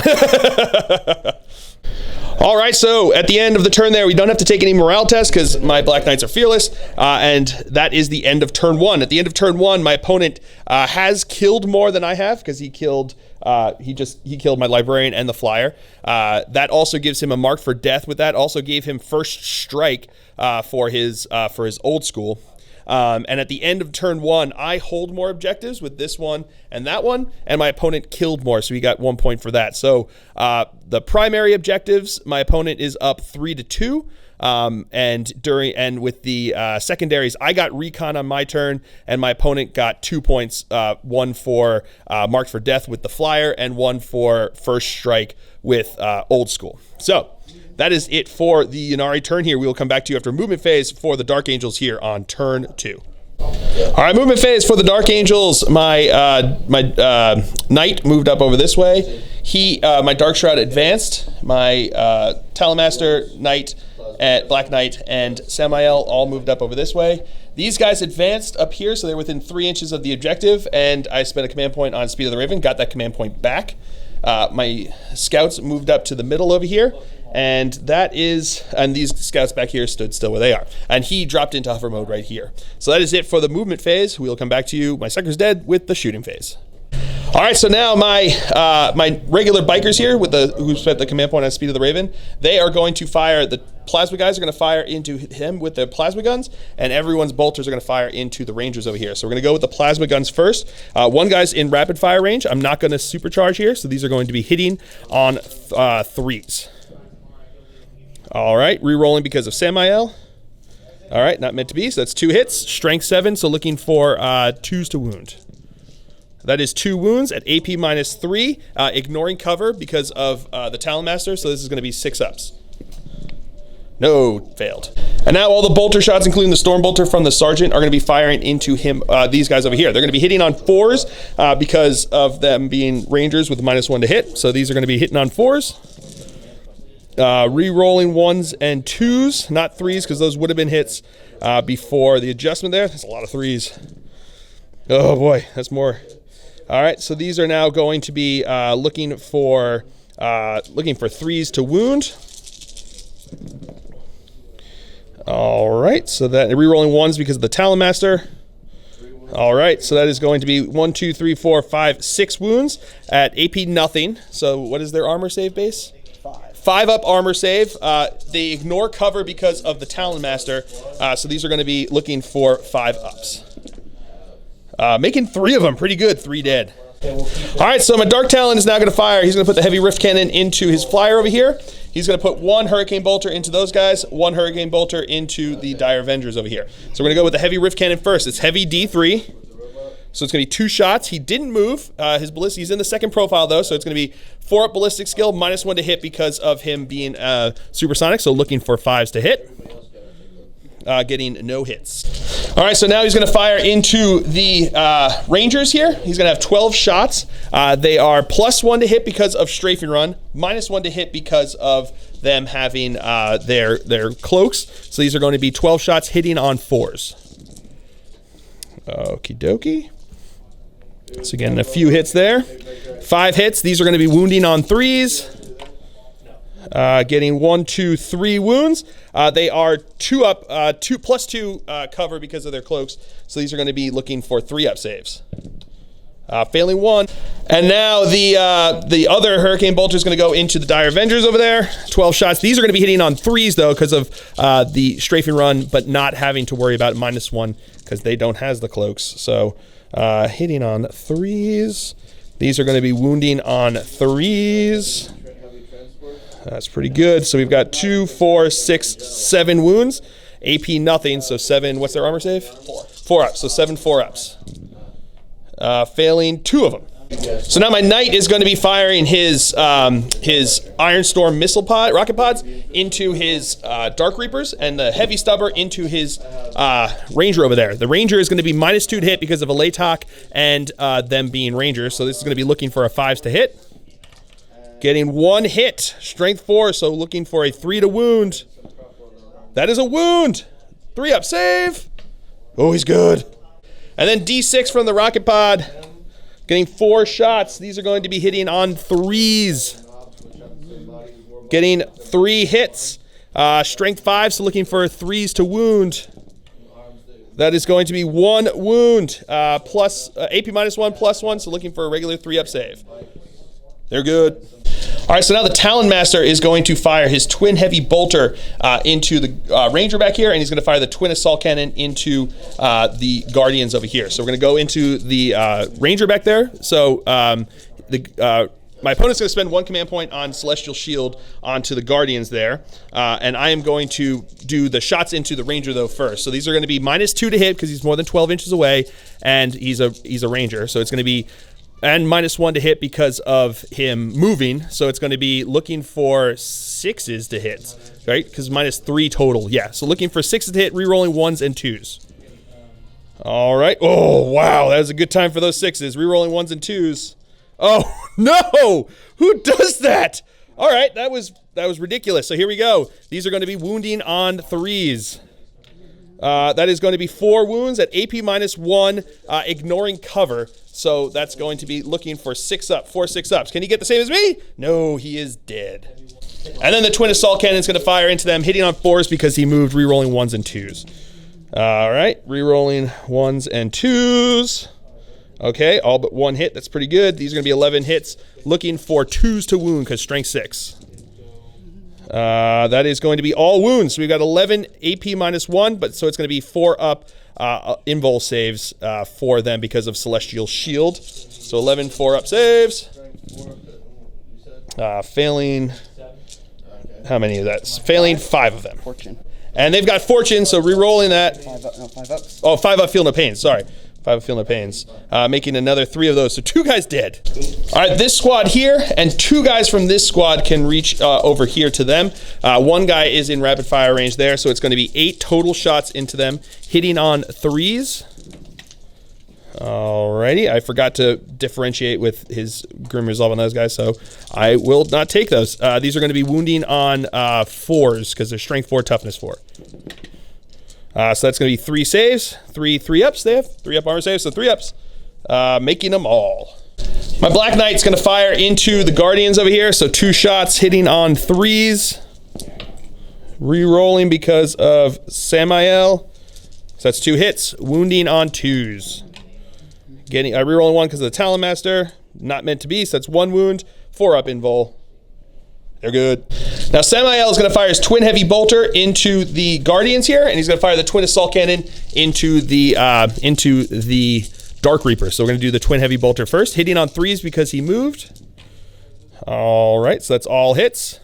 All right, so at the end of the turn there, we don't have to take any morale tests because my Black Knights are fearless, and that is the end of turn 1. At the end of turn 1, my opponent has killed more than I have, because he killed my Librarian and the Flyer. That also gives him a mark for death. With that, also gave him first strike for his old school. And at the end of turn 1, I hold more objectives with this one and that one, and my opponent killed more, so he got 1 point for that. So the primary objectives, my opponent is up 3-2. And with the secondaries, I got recon on my turn, and my opponent got 2 points, one for marked for death with the Flyer, and one for first strike with old school. So that is it for the Ynnari turn here. We will come back to you after movement phase for the Dark Angels here on turn 2. All right, movement phase for the Dark Angels. My Knight moved up over this way. My Dark Shroud advanced. My Talonmaster, Knight, Black Knight, and Samael all moved up over this way. These guys advanced up here, so they're within 3 inches of the objective, and I spent a command point on Speed of the Raven, got that command point back. My scouts moved up to the middle over here, and these scouts back here stood still where they are. And he dropped into hover mode right here. So that is it for the movement phase. We'll come back to you, my sucker's dead, with the shooting phase. All right, so now my regular bikers here who spent the command point on Speed of the Raven, they are going to fire. The plasma guys are going to fire into him with their plasma guns, and everyone's bolters are going to fire into the rangers over here. So we're going to go with the plasma guns first. One guy's in rapid fire range. I'm not going to supercharge here, so these are going to be hitting on 3s. All right, re-rolling because of Samael. All right, not meant to be, so that's 2 hits. Strength 7, so looking for 2s to wound. That is 2 wounds at AP -3, ignoring cover because of the Talonmaster, so this is going to be 6 ups. No, failed. And now all the bolter shots, including the Storm Bolter from the Sergeant, are going to be firing into him. These guys over here. They're going to be hitting on 4s because of them being Rangers with -1 to hit, so these are going to be hitting on 4s. Re-rolling 1s and 2s, not 3s, because those would have been hits before the adjustment there. That's a lot of 3s. Oh boy, that's more. All right, so these are now going to be looking for 3s to wound. All right, so that re-rolling 1s because of the Talonmaster. All right, so that is going to be 1, 2, 3, 4, 5, 6 wounds at AP nothing. So what is their armor save base? 5 up armor save. They ignore cover because of the Talonmaster, so these are going to be looking for 5 ups. Making 3 of them pretty good. 3 dead. All right, so my Dark Talon is now going to fire. He's going to put the Heavy Rift Cannon into his Flyer over here. He's going to put 1 Hurricane Bolter into those guys, 1 Hurricane Bolter into the Dire Avengers over here. So we're going to go with the Heavy Rift Cannon first. It's heavy D3. So it's going to be 2 shots. He didn't move his ballistic. He's in the second profile, though, so it's going to be 4 up ballistic skill, -1 to hit because of him being supersonic, so looking for 5s to hit. Getting no hits. All right, so now he's going to fire into the Rangers here. He's going to have 12 shots. They are +1 to hit because of Strafing Run, -1 to hit because of them having their cloaks. So these are going to be 12 shots hitting on 4s. Okie dokie. So again, a few hits there. 5 hits. These are going to be wounding on 3s. Getting 1, 2, 3 wounds. They are 2 up, +2 cover because of their cloaks. So these are going to be looking for 3 up saves. Failing 1. And now the other Hurricane Bolter is going to go into the Dire Avengers over there. 12 shots. These are going to be hitting on 3s though because of the Strafing Run, but not having to worry about -1 because they don't have the cloaks. So hitting on 3s. These are going to be wounding on 3s. That's pretty good. So we've got 2, 4, 6, 7 wounds. AP nothing, so 7. What's their armor save? 4. 4 ups, so 7 4 ups. Failing 2 of them. So now my knight is going to be firing his Iron Storm rocket pods into his Dark Reapers, and the Heavy Stubber into his Ranger over there. The Ranger is going to be -2 to hit because of a Latok and them being Rangers. So this is going to be looking for a 5s to hit. Getting 1 hit, strength 4, so looking for a 3 to wound. That is a wound. 3 up save. Oh, he's good. And then D6 from the rocket pod. Getting 4 shots. These are going to be hitting on 3s. Getting 3 hits. Strength 5, so looking for 3s to wound. That is going to be 1 wound. Plus AP -1, +1, so looking for a regular 3 up save. They're good. All right, so now the Talon Master is going to fire his Twin Heavy Bolter into the Ranger back here, and he's going to fire the Twin Assault Cannon into the Guardians over here. So we're going to go into the Ranger back there. So my opponent's going to spend 1 command point on Celestial Shield onto the Guardians there, and I am going to do the shots into the Ranger though first. So these are going to be -2 to hit because he's more than 12 inches away, and he's a Ranger. So it's going to be and -1 to hit because of him moving. So it's going to be looking for 6s to hit, right? Because -3 total. Yeah, so looking for 6s to hit, re-rolling 1s and 2s. All right. Oh, wow. That was a good time for those 6s. Re-rolling 1s and 2s. Oh, no! Who does that? All right, that was ridiculous. So here we go. These are going to be wounding on 3s. That is going to be 4 wounds at AP -1, ignoring cover. So that's going to be looking for 4 6-ups. Can he get the same as me? No, he is dead. And then the Twin Assault Cannon is going to fire into them, hitting on 4s because he moved, re-rolling 1s and 2s. All right, re-rolling 1s and 2s. Okay, all but 1 hit. That's pretty good. These are going to be 11 hits, looking for 2s to wound because strength 6. That is going to be all wounds. So we've got 11 AP -1, but so it's going to be 4 up invul saves for them because of Celestial Shield. So 11 4-up saves. Failing. How many of that? Failing 5 of them. Fortune. And they've got Fortune, so re-rolling that. 5 up, no, 5 ups. Oh, 5 up, feel no pain. Sorry. 5 up, feel no pains. Making another 3 of those. So 2 guys dead. All right, this squad here, and 2 guys from this squad can reach over here to them. 1 guy is in rapid fire range there, so it's going to be 8 total shots into them, hitting on 3s. Alrighty, I forgot to differentiate with his Grim Resolve on those guys, so I will not take those. These are going to be wounding on 4s because they're strength 4, toughness 4. So that's going to be 3 saves, 3 ups. They have 3 up armor saves, so 3 ups, making them all. My Black Knight's going to fire into the Guardians over here, so 2 shots hitting on 3s, re-rolling because of Samael. So that's 2 hits, wounding on 2s. Getting re-rolling 1 because of the Talon Master, not meant to be. So that's 1 wound, 4 up invul. They're good. Now Samael is going to fire his Twin Heavy Bolter into the Guardians here, and he's going to fire the Twin Assault Cannon into the Dark Reaper. So we're going to do the Twin Heavy Bolter first, hitting on 3s because he moved. All right, so that's all hits.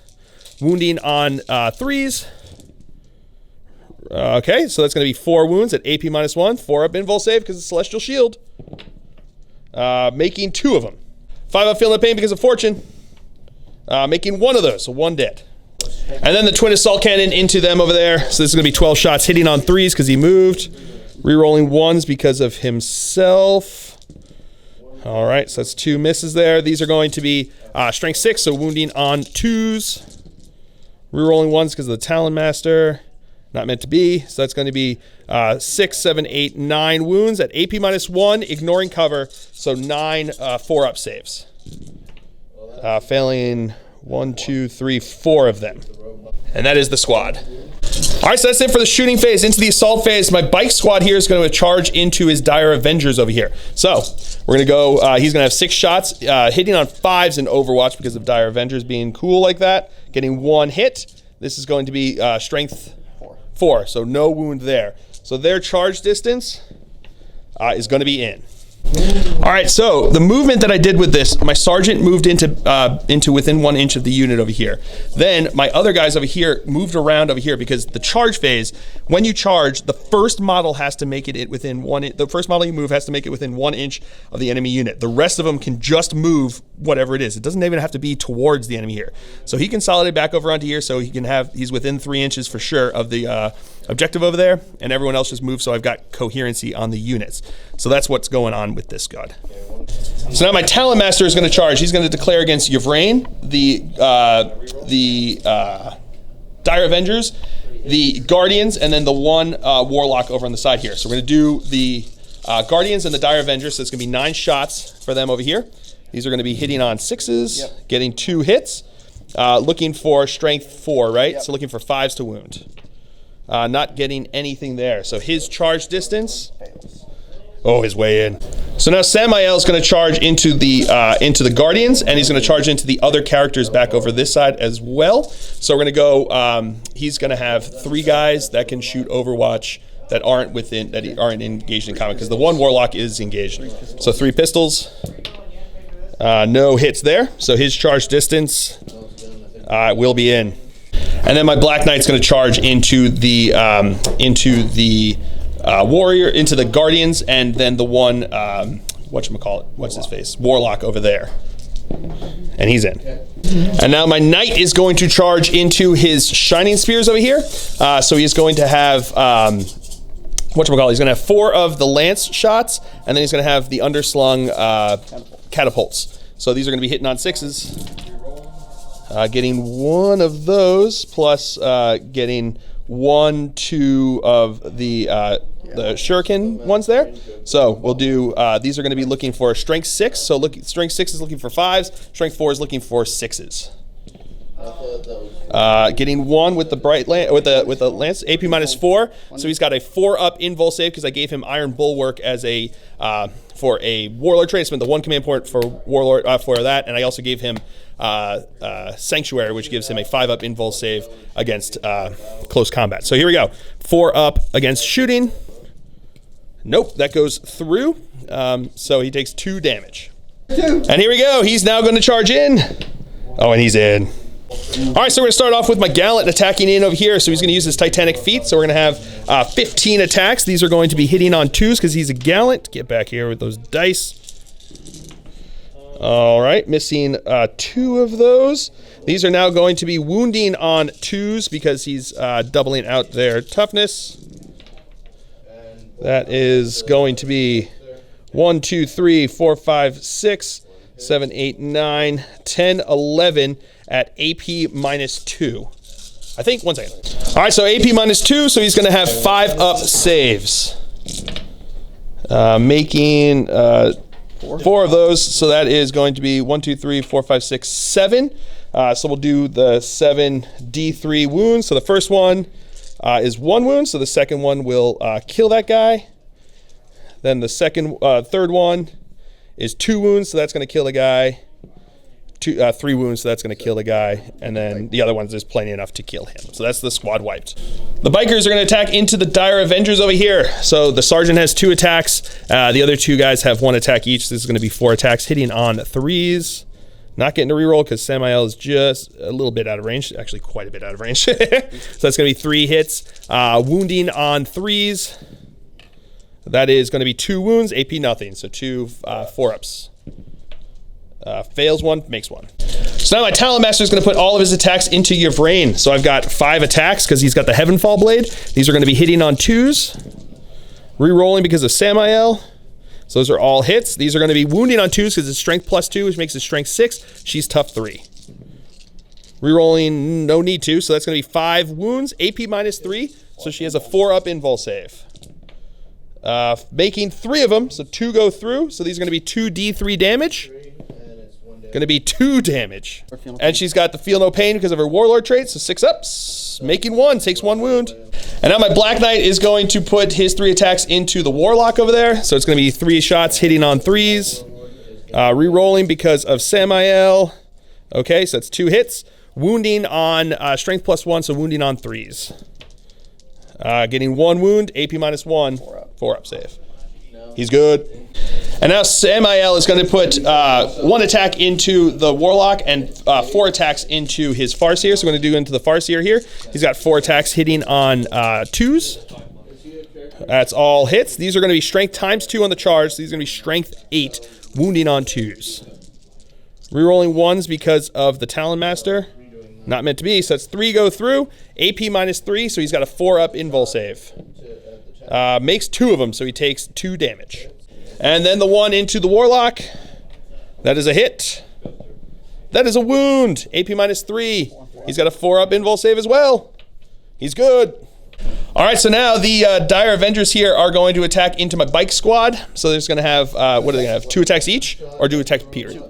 Wounding on 3s. Okay, so that's going to be 4 wounds at AP -1, 4 up invul save because of Celestial Shield. Making 2 of them. 5 up feeling the pain because of Fortune. Making 1 of those, so 1 dead. And then the Twin Assault Cannon into them over there. So this is going to be 12 shots, hitting on 3s because he moved. Re-rolling 1s because of himself. All right, so that's 2 misses there. These are going to be strength 6, so wounding on 2s. Re-rolling 1s because of the Talon Master. Not meant to be. So that's going to be 6, 7, 8, 9 wounds at AP -1, ignoring cover. So 9 4-up saves. Failing 1, 2, 3, 4 of them. And that is the squad. All right, so that's it for the shooting phase. Into the assault phase, my bike squad here is going to charge into his Dire Avengers over here. So we're going to go, he's going to have 6 shots, hitting on 5s in Overwatch because of Dire Avengers being cool like that. Getting 1 hit. This is going to be strength 4, so no wound there. So their charge distance is going to be in. All right, so the movement that I did with this, my sergeant moved into within 1 inch of the unit over here. Then my other guys over here moved around over here because the charge phase, when you charge, the first model has to make it within the first model you move has to make it within 1 inch of the enemy unit. The rest of them can just move whatever it is. It doesn't even have to be towards the enemy here. So he consolidate back over onto here, so he's within 3 inches for sure of the objective over there, and everyone else just moves, so I've got coherency on the units. So that's what's going on with this god. So now my Talon Master is going to charge. He's going to declare against Yvrain, the Dire Avengers, the Guardians, and then the one Warlock over on the side here. So we're going to do the Guardians and the Dire Avengers, so it's going to be 9 shots for them over here. These are going to be hitting on 6s, getting 2 hits, looking for strength 4, right? Yep. So looking for 5s to wound. Not getting anything there. So his charge distance, his way in. So now Samael is going to charge into the Guardians, and he's going to charge into the other characters back over this side as well. So we're going to go, he's going to have 3 guys that can shoot Overwatch that aren't engaged in combat, because the one Warlock is engaged. So 3 pistols. No hits there. So his charge distance will be in. And then my Black Knight's going to charge into the warrior, into the Guardians, and then the one what's his face, Warlock over there, and he's in. And now my Knight is going to charge into his Shining Spears over here. So he's going to have he's going to have 4 of the lance shots, and then he's going to have the underslung catapults. So these are going to be hitting on 6s. Getting 1 of those, plus getting 1, 2 of the shuriken ones there. So we'll do, these are going to be looking for strength 6. So strength 6 is looking for 5s. Strength 4 is looking for 6s. Getting 1 with the with the lance, AP -4. So he's got a 4-up invul save because I gave him Iron Bulwark as a for a Warlord trait. I spent the 1 command point for Warlord for that, and I also gave him Sanctuary, which gives him a 5-up invul save against close combat. So here we go. 4-up against shooting. Nope, that goes through. So he takes 2 damage. And here we go. He's now going to charge in. Oh, and he's in. All right, so we're going to start off with my Gallant attacking in over here. So he's going to use his Titanic feat. So we're going to have 15 attacks. These are going to be hitting on 2s because he's a Gallant. Get back here with those dice. All right, missing 2 of those. These are now going to be wounding on 2s because he's doubling out their toughness. That is going to be 1, 2, 3, 4, 5, 6, 7, 8, 9, 10, 11 at AP -2. I think, 1 second. All right, so AP -2, so he's going to have 5-up saves. Making 4 of those, so that is going to be 1, 2, 3, 4, 5, 6, 7. So we'll do the 7 D3 wounds. So the first one is 1 wound, so the second one will kill that guy. Then the third one is 2 wounds, so that's going to kill the guy. 3 wounds, so that's going to kill the guy. And then the other ones, there's plenty enough to kill him. So that's the squad wiped. The bikers are going to attack into the Dire Avengers over here. So the sergeant has 2 attacks. The other 2 guys have 1 attack each. This is going to be 4 attacks, hitting on 3s. Not getting a reroll because Samael is just a little bit out of range. Actually, quite a bit out of range. So that's going to be 3 hits. Wounding on 3s. That is going to be 2 wounds, AP nothing. So 2 4-ups. Fails 1, makes 1. So now my Talon Master is going to put all of his attacks into Yvrain. So I've got 5 attacks because he's got the Heavenfall Blade. These are going to be hitting on 2s. Rerolling because of Samael. So those are all hits. These are going to be wounding on 2s because it's strength +2, which makes it strength 6. She's tough 3. Rerolling, no need to. So that's going to be 5 wounds, AP -3. So she has a 4-up invul save. Making 3 of them, so 2 go through. So these are going to be 2 D3 damage. Going to be 2 damage. And she's got the Feel No Pain because of her Warlord trait, so 6 ups. Making 1, takes 1 wound. And now my Black Knight is going to put his 3 attacks into the Warlock over there. So it's going to be 3 shots hitting on 3s. Rerolling because of Samael. Okay, so that's 2 hits. Wounding on strength +1, so wounding on 3s. Getting 1 wound, AP -1, 4-up save. He's good. And now Samael is going to put 1 attack into the Warlock and 4 attacks into his Farseer. So we're going to do into the Farseer here. He's got 4 attacks hitting on 2s. That's all hits. These are going to be strength times 2 on the charge. So these are going to be strength 8, wounding on 2s. Rerolling 1s because of the Talon Master. Not meant to be. So that's 3 go through. AP -3, so he's got a 4-up invul save. Makes 2 of them, so he takes 2 damage. And then the 1 into the Warlock. That is a hit. That is a wound. AP -3. He's got a 4-up invul save as well. He's good. All right, so now the Dire Avengers here are going to attack into my bike squad. So they're just going to have, what are they going to have? 2 attacks each? Or do attack period?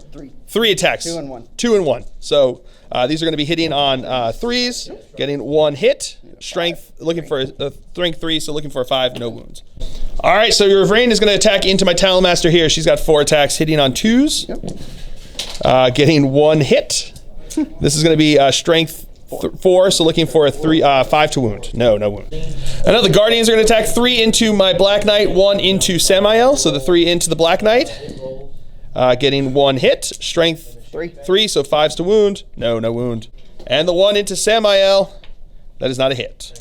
3 attacks. 2 and 1. 2 and 1. So these are going to be hitting on 3s, getting 1 hit. Strength, looking for a strength 3, so looking for a 5, no wounds. All right, so your Rain is going to attack into my Talon Master here. She's got 4 attacks, hitting on 2s, getting 1 hit. This is going to be strength 4, so looking for a 5 to wound. No wound. And now the Guardians are going to attack 3 into my Black Knight, 1 into Samael, so the 3 into the Black Knight, getting 1 hit. Strength 3, so 5s to wound. No wound. And the 1 into Samael. That is not a hit.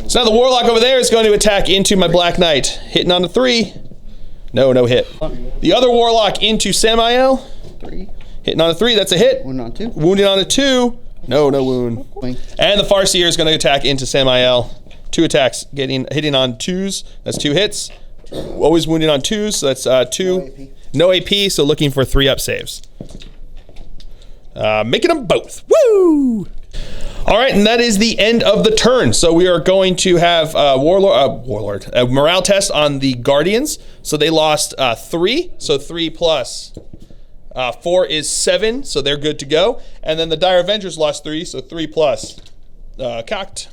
So now the Warlock over there is going to attack into my Black Knight. Hitting on a 3. No hit. The other Warlock into Samael. 3. Hitting on a 3, that's a hit. Wounding on 2. Wounding on a 2. No wound. And the Farseer is going to attack into Samael. 2 attacks, hitting on 2s. That's 2 hits. Always wounding on 2s, so that's 2. No AP, so looking for 3-up saves. Making them both. Woo! All right, and that is the end of the turn. So we are going to have a morale test on the Guardians. So they lost 3, so 3 plus 4 is 7, so they're good to go. And then the Dire Avengers lost 3, so 3 plus cocked.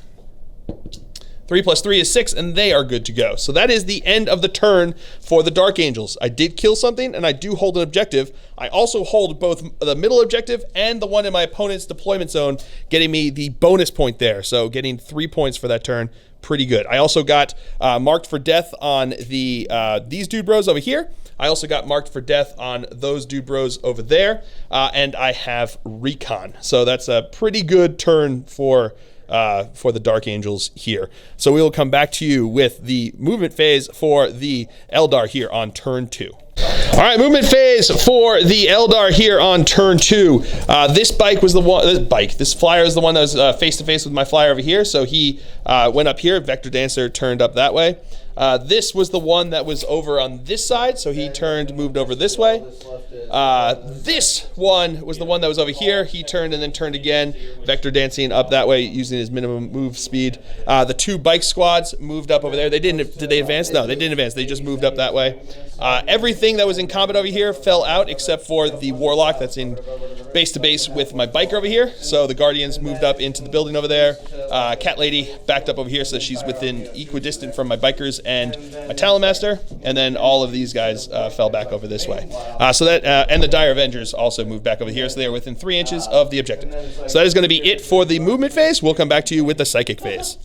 3 plus 3 is 6, and they are good to go. So that is the end of the turn for the Dark Angels. I did kill something, and I do hold an objective. I also hold both the middle objective and the one in my opponent's deployment zone, getting me the bonus point there. So getting 3 points for that turn, pretty good. I also got marked for death on the these dude bros over here. I also got marked for death on those dude bros over there, and I have recon. So that's a pretty good turn for the Dark Angels here. So we will come back to you with the movement phase for the Eldar here on turn 2. All right, movement phase for the Eldar here on turn 2. This bike was the one. This flyer is the one that was face to face with my flyer over here. So he went up here. Vector Dancer turned up that way. This was the one that was over on this side, so he moved over this way. This one was the one that was over here. He turned and then turned again, vector dancing up that way using his minimum move speed. The 2 bike squads moved up over there. Did they advance? No, they didn't advance. They just moved up that way. Everything that was in combat over here fell out except for the Warlock that's in base to base with my biker over here. So the Guardians moved up into the building over there. Cat Lady backed up over here so she's within equidistant from my bikers and my Talon Master, and then all of these guys fell back over this way. And the Dire Avengers also moved back over here, so they are within 3 inches of the objective. So that is going to be it for the movement phase. We'll come back to you with the psychic phase.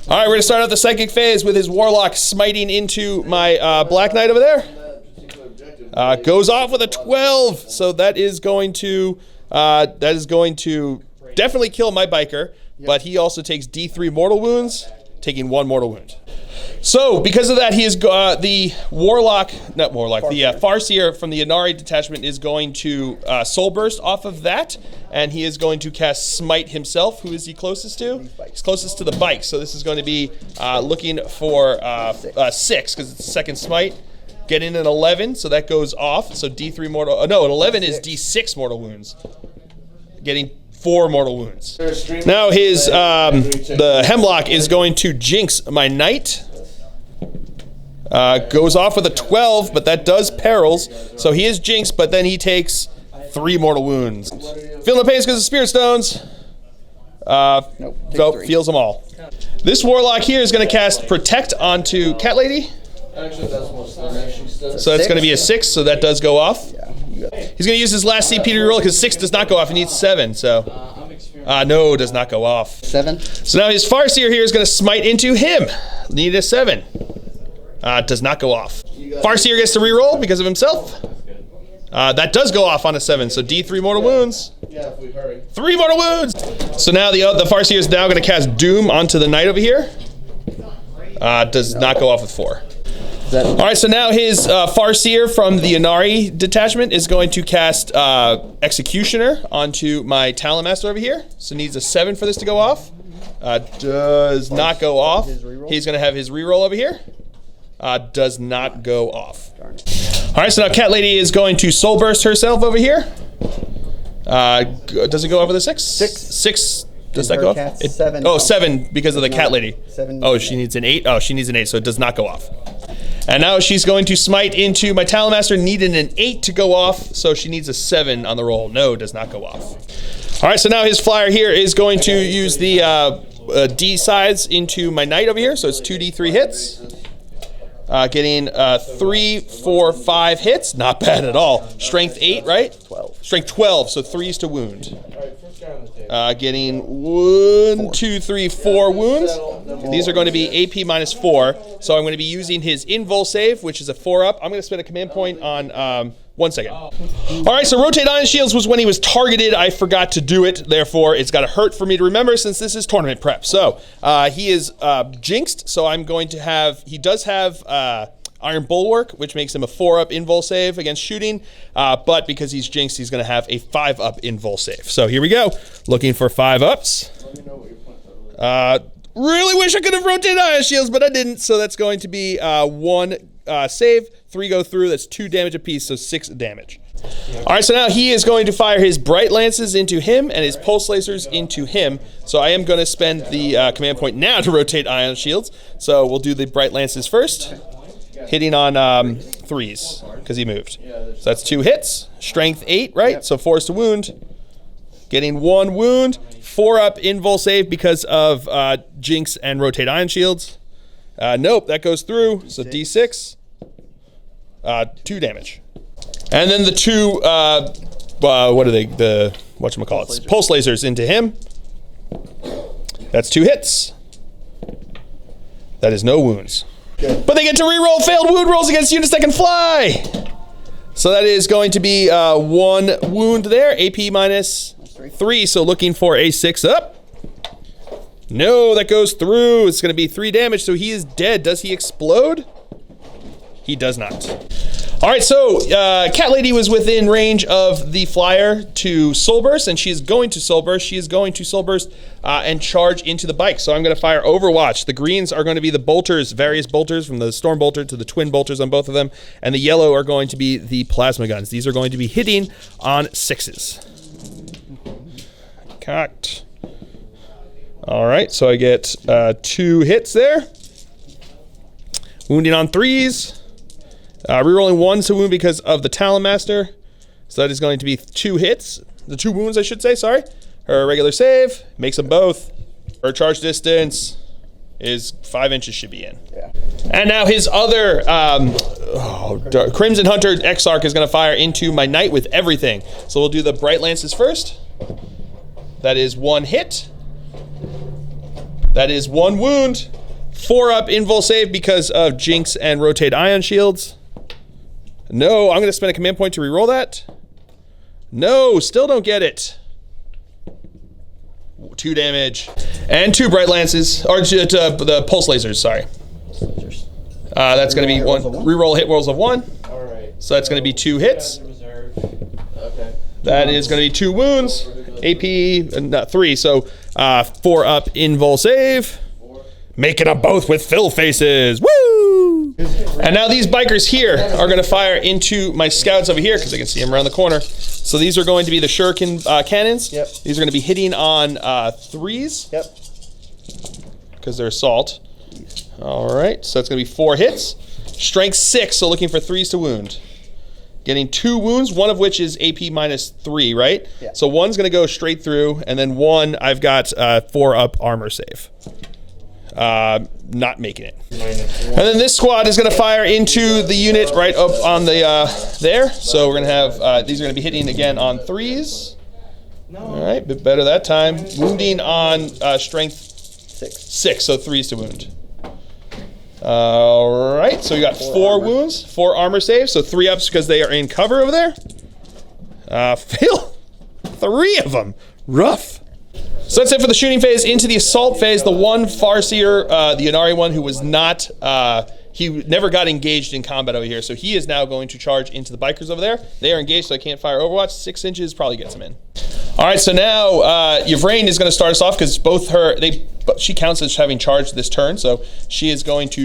All right, we're going to start out the psychic phase with his Warlock smiting into my Black Knight over there. Goes off with a 12, so that is going to definitely kill my biker, but he also takes D3 mortal wounds, taking 1 mortal wound. So, because of that, he is the Farseer from the Ynnari detachment is going to Soul Burst off of that, and he is going to cast Smite himself. Who is he closest to? He's closest to the bike, so this is going to be looking for 6, because it's the second Smite. Getting an 11, so that goes off. So D3 mortal, an 11 is D6 mortal wounds. Getting 4 mortal wounds. Now his, the Hemlock is going to jinx my Knight. Goes off with a 12, but that does perils. So he is jinxed, but then he takes 3 mortal wounds. Feeling the pains because of Spirit Stones. Nope, feels them all. This Warlock here is going to cast Protect onto Cat Lady. So that's going to be a 6, so that does go off. He's going to use his last CP to reroll because 6 does not go off. He needs 7, so no, does not go off. 7. So now his Farseer here is going to smite into him. Need a 7. Does not go off. Farseer gets to reroll because of himself. That does go off on a 7, so D3 mortal wounds. Yeah, if we hurry. 3 mortal wounds! So now the Farseer is now going to cast Doom onto the knight over here. Does not go off with 4. Alright, so now his Farseer from the Ynnari detachment is going to cast Executioner onto my Talon Master over here. So needs a 7 for this to go off. Does not go off. He's going to have his reroll over here. Does not go off. Alright, so now Cat Lady is going to Soul Burst herself over here. Does it go over the 6? 6. Does that go off? 7. 7 because of the Cat Lady. 7. Oh, she needs an 8? Oh, she needs an 8, so it does not go off. And now she's going to smite into my Talon Master, needing an 8 to go off, so she needs a 7 on the roll. No, does not go off. Alright, so now his flyer here is going to use the D sides into my knight over here, so it's 2d3 hits. Getting 3, 4, 5 hits. Not bad at all. Strength 8, right? 12. Strength 12, so 3s to wound. Alright, first guy on the table. Getting 1, 2, 3, 4 wounds. These are going to be AP minus 4. So I'm going to be using his invul save, which is a 4-up. I'm going to spend a command point on 1 second. Alright, so rotate Ion Shields was when he was targeted. I forgot to do it. Therefore, it's got to hurt for me to remember since this is tournament prep. So he is jinxed. So I'm going to have, he does have Iron Bulwark, which makes him a 4-up invul save against shooting. But because he's jinxed, he's going to have a 5-up invul save. So here we go. Looking for 5-ups. Let me know what your point total is. Really wish I could have rotated Ion Shields, but I didn't. So that's going to be 1 save, 3 go through. That's 2 damage apiece, so 6 damage. All right, so now he is going to fire his Bright Lances into him and his Pulse Lasers into him. So I am going to spend the command point now to rotate Ion Shields. So we'll do the Bright Lances first, hitting on 3s because he moved. So that's 2 hits, strength 8, right? So 4s to wound. Getting 1 wound, 4-up invul save because of Jinx and rotate Ion Shields. Nope, that goes through. So D6, 2 damage. And then the 2, what are they? The whatchamacallits? Pulse lasers into him. That's 2 hits. That is no wounds. Good. But they get to reroll failed wound rolls against units that can fly. So that is going to be 1 wound there. AP minus 3. So looking for a 6-up. No, that goes through. It's going to be 3 damage, so he is dead. Does he explode? He does not. All right, so Cat Lady was within range of the flyer to Soul Burst, and she is going to Soul Burst. She is going to Soul Burst and charge into the bike. So I'm going to fire Overwatch. The greens are going to be the bolters, various bolters, from the Storm Bolter to the Twin Bolters on both of them, and the yellow are going to be the Plasma Guns. These are going to be hitting on 6s. Cocked. All right, so I get 2 hits there. Wounding on 3s. Rerolling 1 to wound because of the Talon Master. So that is going to be 2 hits. The 2 wounds, I should say, sorry. Her regular save makes them both. Her charge distance is 5 inches should be in. Yeah. And now his other Crimson Hunter Exarch is going to fire into my knight with everything. So we'll do the Bright Lances first. That is 1 hit. That is 1 wound. 4-up invul save because of Jinx and rotate Ion Shields. No, I'm going to spend a command point to reroll that. No, still don't get it. 2 damage. And 2 Bright Lances. Or the Pulse Lasers, sorry. That's going to be 1. Reroll hit rolls of 1. All right. So that's going to be 2 hits. Okay. That is going to be 2 wounds. AP 3. So 4-up invul save. Making them both with fill faces. Woo! And now these bikers here are going to fire into my scouts over here because I can see them around the corner. So these are going to be the shuriken cannons. Yep. These are going to be hitting on 3s. Yep. Because they're assault. All right, so that's going to be 4 hits. Strength 6, so looking for 3s to wound. Getting 2 wounds, one of which is AP minus 3, right? Yeah. So 1's going to go straight through, and then 1, I've got 4-up armor save. Not making it. And then this squad is going to fire into the unit right up on the there. So we're going to have these are going to be hitting again on 3s. All right, bit better that time. Wounding on strength 6, so 3s to wound. All right, so we got 4 wounds, 4 armor saves, so 3 ups because they are in cover over there. Fail 3 of them. Rough. So that's it for the shooting phase. Into the assault phase, the one Farseer, the Ynnari one who was not, he never got engaged in combat over here, so he is now going to charge into the bikers over there. They are engaged, so I can't fire Overwatch. 6 inches probably gets him in. All right, so now Yvrain is going to start us off because both her, she counts as having charged this turn, so she is going to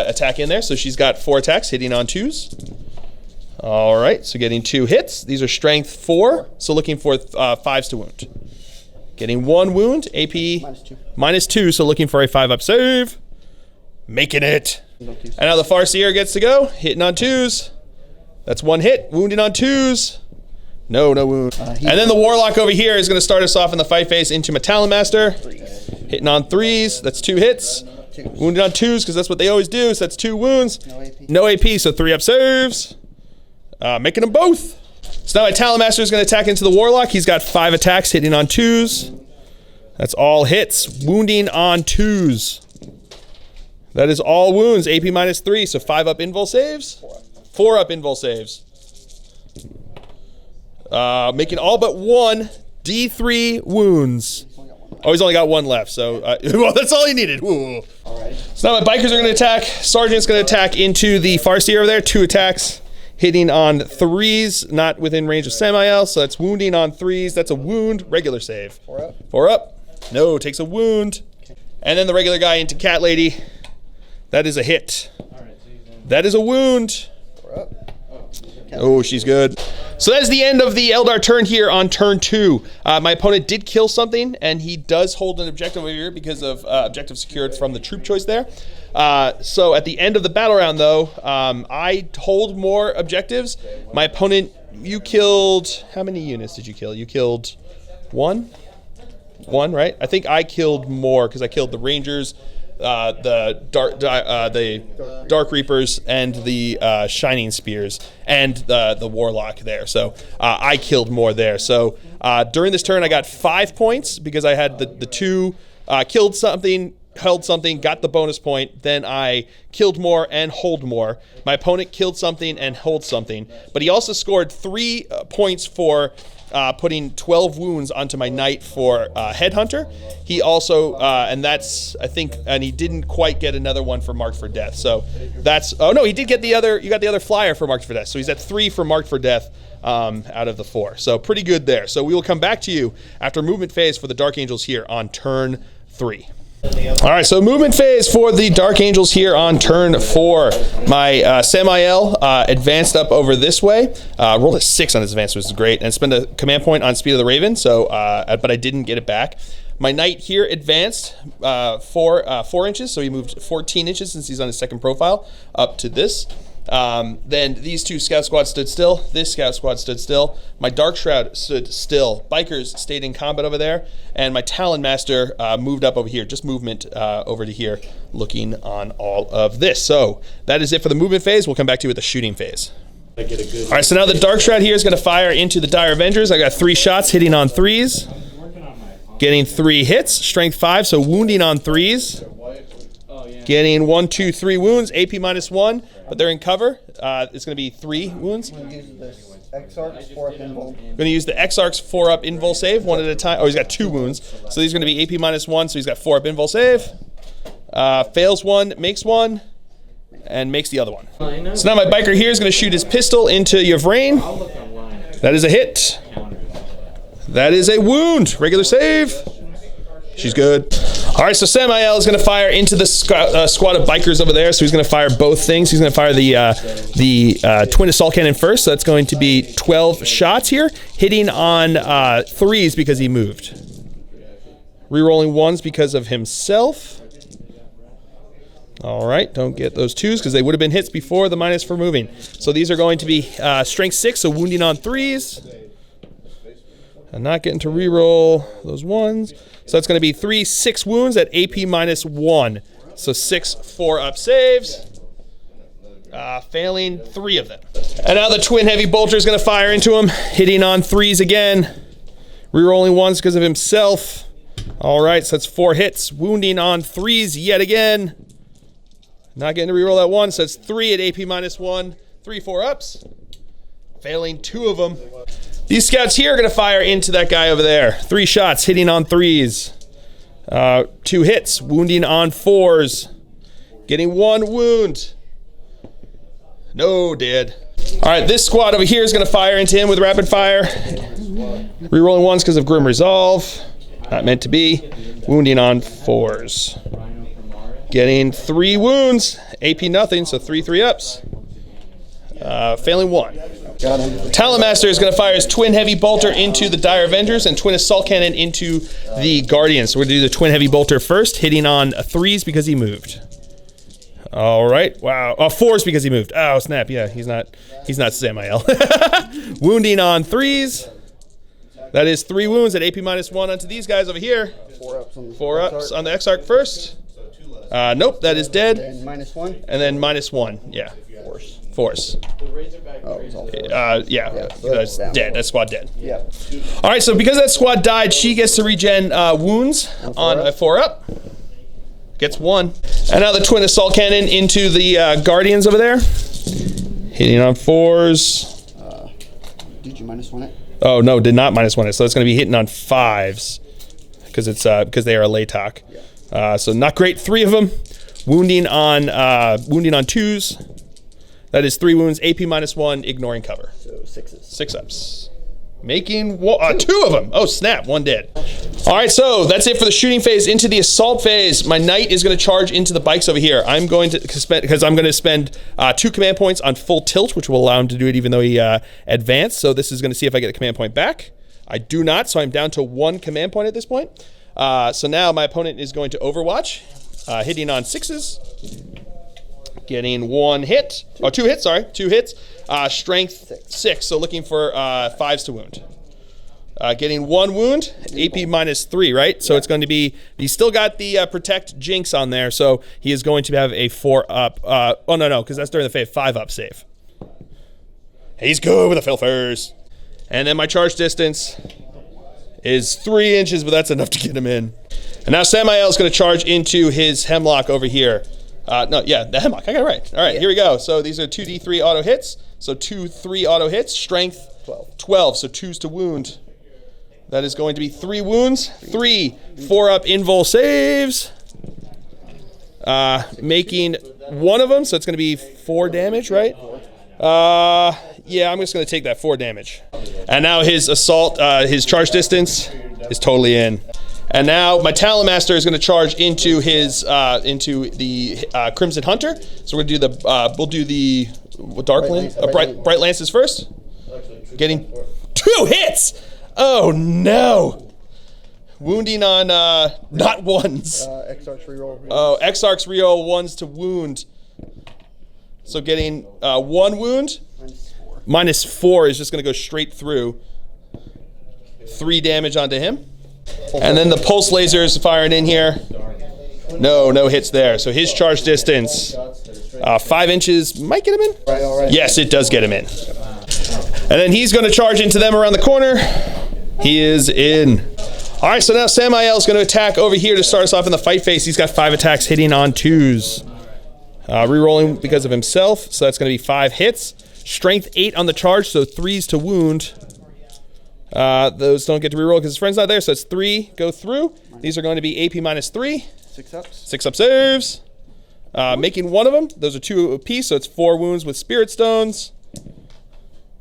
attack in there. So she's got 4 attacks, hitting on 2s. All right, so getting 2 hits. These are strength 4, so looking for 5s to wound. Getting 1 wound, AP -2, so looking for a 5-up save. Making it. And now the Farseer gets to go, hitting on 2s. That's 1 hit, wounding on 2s. No wound. And then the Warlock over here is going to start us off in the fight phase into my Talon Master. Hitting on 3s, that's 2 hits. Wounding on 2s, because that's what they always do, so that's 2 wounds. No AP, so 3-up saves. Making them both. So now my Talon Master is going to attack into the Warlock. He's got 5 attacks, hitting on 2s. That's all hits. Wounding on 2s. That is all wounds. AP -3, so 5-up invul saves. 4-up invul saves. Making all but 1 D3 wounds. Oh, he's only got 1 left, so well, that's all he needed. Ooh. So now my bikers are going to attack. Sergeant's going to attack into the Farseer over there. 2 attacks. Hitting on 3s, not within range of Samael, so that's wounding on 3s. That's a wound, regular save. 4 up. 4 up. No, takes a wound. And then the regular guy into Cat Lady. That is a hit. That is a wound. 4 up. Oh, she's good. So that is the end of the Eldar turn here on turn 2. My opponent did kill something, and he does hold an objective over here because of objective secured from the troop choice there. So at the end of the battle round, though, I hold more objectives. My opponent, you killed, how many units did you kill? You killed 1? 1, right? I think I killed more because I killed the Rangers, the Dark Reapers, and the Shining Spears, and the Warlock there. So I killed more there. So during this turn, I got 5 points because I had the 2 killed something, held something, got the bonus point. Then I killed more and hold more. My opponent killed something and hold something, but he also scored 3 points for putting 12 wounds onto my knight for Headhunter. He also, and that's, I think, and he didn't quite get another one for Marked for Death. So that's, oh no, he did get the other, you got the other flyer for Marked for Death. So he's at 3 for Marked for Death out of the 4. So pretty good there. So we will come back to you after movement phase for the Dark Angels here on turn 3. All right, so movement phase for the Dark Angels here on turn 4. My Samael advanced up over this way. Rolled a 6 on his advance, which is great, and spent a command point on Speed of the Raven. So, but I didn't get it back. My knight here advanced 4 inches, so he moved 14 inches since he's on his second profile up to this. Then these 2 scout squads stood still. This scout squad stood still. My Dark Shroud stood still. Bikers stayed in combat over there. And my Talon Master moved up over here. Just movement over to here, looking on all of this. So that is it for the movement phase. We'll come back to you with the shooting phase. All right, so now the Dark Shroud here is going to fire into the Dire Avengers. I got 3 shots hitting on 3s. Getting 3 hits. Strength 5, so wounding on 3s. Getting 1, 2, 3 wounds, AP -1, but they're in cover. It's going to be 3 wounds. I'm going to use the X-Arcs 4-up invul. Going to use the X-Arcs 4-up invul save, 1 at a time. Oh, he's got 2 wounds, so he's going to be AP -1, so he's got 4-up invul save. Fails 1, makes 1, and makes the other one. So now my biker here is going to shoot his pistol into Yvrain. That is a hit. That is a wound. Regular save. She's good. All right, so Samael is going to fire into the squad of bikers over there. So he's going to fire both things. He's going to fire the twin assault cannon first. So that's going to be 12 shots here, hitting on 3s because he moved. Rerolling 1s because of himself. All right, don't get those 2s because they would have been hits before the minus for moving. So these are going to be strength 6, so wounding on 3s. And not getting to reroll those 1s. So that's going to be 3 6 wounds at AP -1. So 6 4-up saves. Failing 3 of them. And now the twin heavy bolter is going to fire into him, hitting on 3s again. Rerolling 1s because of himself. All right, so that's 4 hits. Wounding on 3s yet again. Not getting to reroll that 1, so it's 3 at AP -1. 3 4-ups. Failing 2 of them. These scouts here are going to fire into that guy over there. 3 shots, hitting on 3s. 2 hits, wounding on 4s. Getting 1 wound. No, dead. All right, this squad over here is going to fire into him with rapid fire. Rerolling 1s because of Grim Resolve. Not meant to be. Wounding on 4s. Getting 3 wounds. AP nothing, so 3 3-ups. Failing 1. Got him. Talon Master is going to fire his twin heavy bolter into the Dire Avengers and twin assault cannon into the Guardians. So we're going to do the twin heavy bolter first, hitting on 3s because he moved. All right. Wow. 4s because he moved. Oh, snap. Yeah, he's not Samael. Wounding on 3s. That is 3 wounds at AP -1 onto these guys over here. 4 ups on the X-Arc first. Nope, that is dead. And -1. And then -1. Yeah. Force. Oh, it was all force. Yeah, so that's that's dead. That squad dead. Yeah. All right, so because that squad died, she gets to regen wounds on a 4-up. Gets 1. And now the twin assault cannon into the Guardians over there. Hitting on 4s. Did you -1 it? Oh no, did not -1 it. So it's going to be hitting on 5s because it's because they are a Latok. Yeah. So not great. 3 of them. Wounding on 2s. That is 3 wounds, AP -1, ignoring cover. So 6s. 6 ups. Making 2 of them. Oh, snap. 1 dead. All right, so that's it for the shooting phase. Into the assault phase, my knight is going to charge into the bikes over here. I'm going to spend, because I'm going to spend 2 command points on full tilt, which will allow him to do it even though he advanced. So this is going to see if I get a command point back. I do not, so I'm down to 1 command point at this point. So now my opponent is going to Overwatch, hitting on 6s. Getting 1 hit. 2 hits, sorry. 2 hits. Strength 6, so looking for 5s to wound. Getting 1 wound, AP -3, right? So it's going to be, he's still got the Protect Jinx on there, so he is going to have a 4-up. Oh, no, because that's during the phase. 5-up save. He's good with the Filfers. And then my charge distance is 3 inches, but that's enough to get him in. And now Samael is going to charge into his Hemlock over here. The Hemlock. I got it right. All right, Here we go. So these are 2d3 auto hits. So 2 3 auto hits. Strength 12. So 2s to wound. That is going to be 3 wounds. 3 4-up invul saves. Making 1 of them. So it's going to be 4 damage, right? Yeah, I'm just going to take that 4 damage. And now his assault, his charge distance is totally in. And now my Talon Master is going to charge into his into the Crimson Hunter. So we're going to do we'll do the Dark Lance, Bright Lances first. Getting 2 hits. Oh no! Wounding on not 1s. X-Arcs reroll. Oh, X-Arcs reroll 1s to wound. So getting 1 wound. -4 is just going to go straight through. 3 damage onto him. And then the pulse laser is firing in here. No hits there. So his charge distance, 5 inches, might get him in. All right. Yes, it does get him in. And then he's going to charge into them around the corner. He is in. All right, so now Samael is going to attack over here to start us off in the fight phase. He's got 5 attacks hitting on 2s. Rerolling because of himself, so that's going to be 5 hits. Strength 8 on the charge, so 3s to wound. Those don't get to reroll because his friend's not there, so it's 3 go through. These are going to be AP -3. 6 ups. 6-up saves. Making 1 of them. Those are 2 apiece, so it's 4 wounds with Spirit Stones.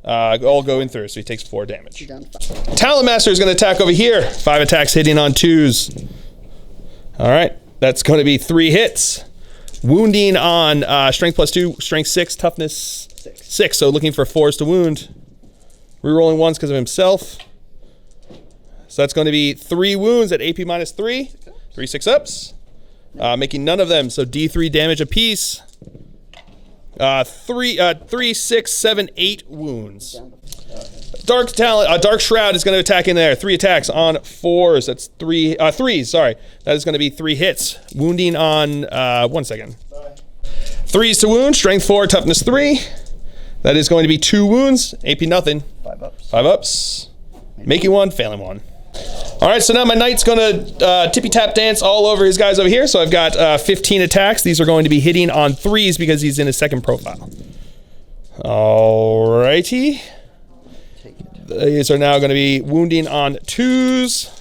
All going through, so he takes 4 damage. Talon Master is going to attack over here. 5 attacks hitting on 2s. All right, that's going to be 3 hits. Wounding on Strength +2, Strength 6, Toughness 6. So looking for 4s to wound. Rerolling 1s because of himself. So that's going to be 3 wounds at AP -3. 3 6-ups. Making none of them, so D3 damage apiece. 3, 6, 7, 8 wounds. Dark Shroud is going to attack in there. 3 attacks on 4s. That's 3s, sorry. That is going to be 3 hits. Wounding on, 1 second. 3s to wound, Strength 4, Toughness 3. That is going to be 2 wounds, AP nothing. 5 ups. 5 ups. Making 1, failing 1. All right, so now my knight's gonna tippy tap dance all over his guys over here. So I've got 15 attacks. These are going to be hitting on 3s because he's in his second profile. All righty. These are now going to be wounding on 2s.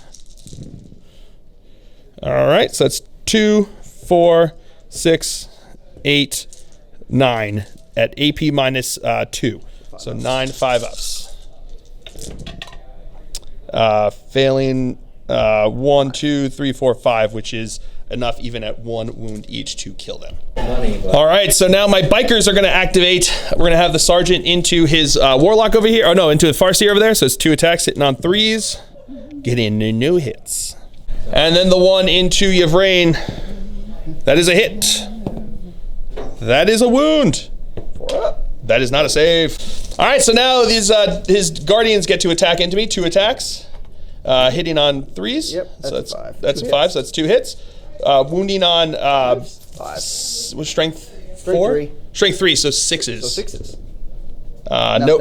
All right, so that's 2, 4, 6, 8, 9 at AP minus 2. So 9 5-ups. Failing 1, 2, 3, 4, 5, which is enough even at 1 wound each to kill them. All right, so now my bikers are going to activate. We're going to have the sergeant into his warlock over here. Oh no, into the farseer over there. So it's 2 attacks hitting on 3s, getting no hits. And then the one into Yvrane. That is a hit. That is a wound. 4 up. That is not a save. All right, so now his guardians get to attack into me. 2 attacks, hitting on 3s. Yep, that's so a 5. That's a 5, so that's 2 hits. Wounding on 5. Was strength 4? 3. Strength 3, so 6s. So 6s.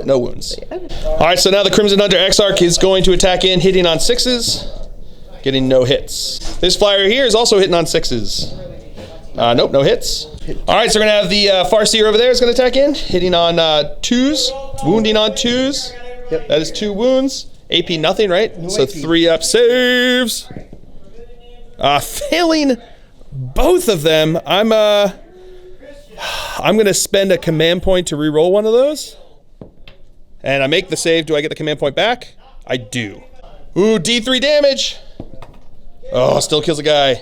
No wounds. All right, so now the Crimson Hunter Exarch is going to attack in, hitting on 6s, getting no hits. This flyer here is also hitting on 6s. Nope, no hits. All right, so we're gonna have the Farseer over there is gonna attack in, hitting on 2s, wounding on 2s. Yep. That is 2 wounds. AP nothing, right? No so AP. 3-up saves. Failing both of them, I'm gonna spend a command point to re-roll one of those. And I make the save. Do I get the command point back? I do. Ooh, D3 damage. Oh, still kills a guy.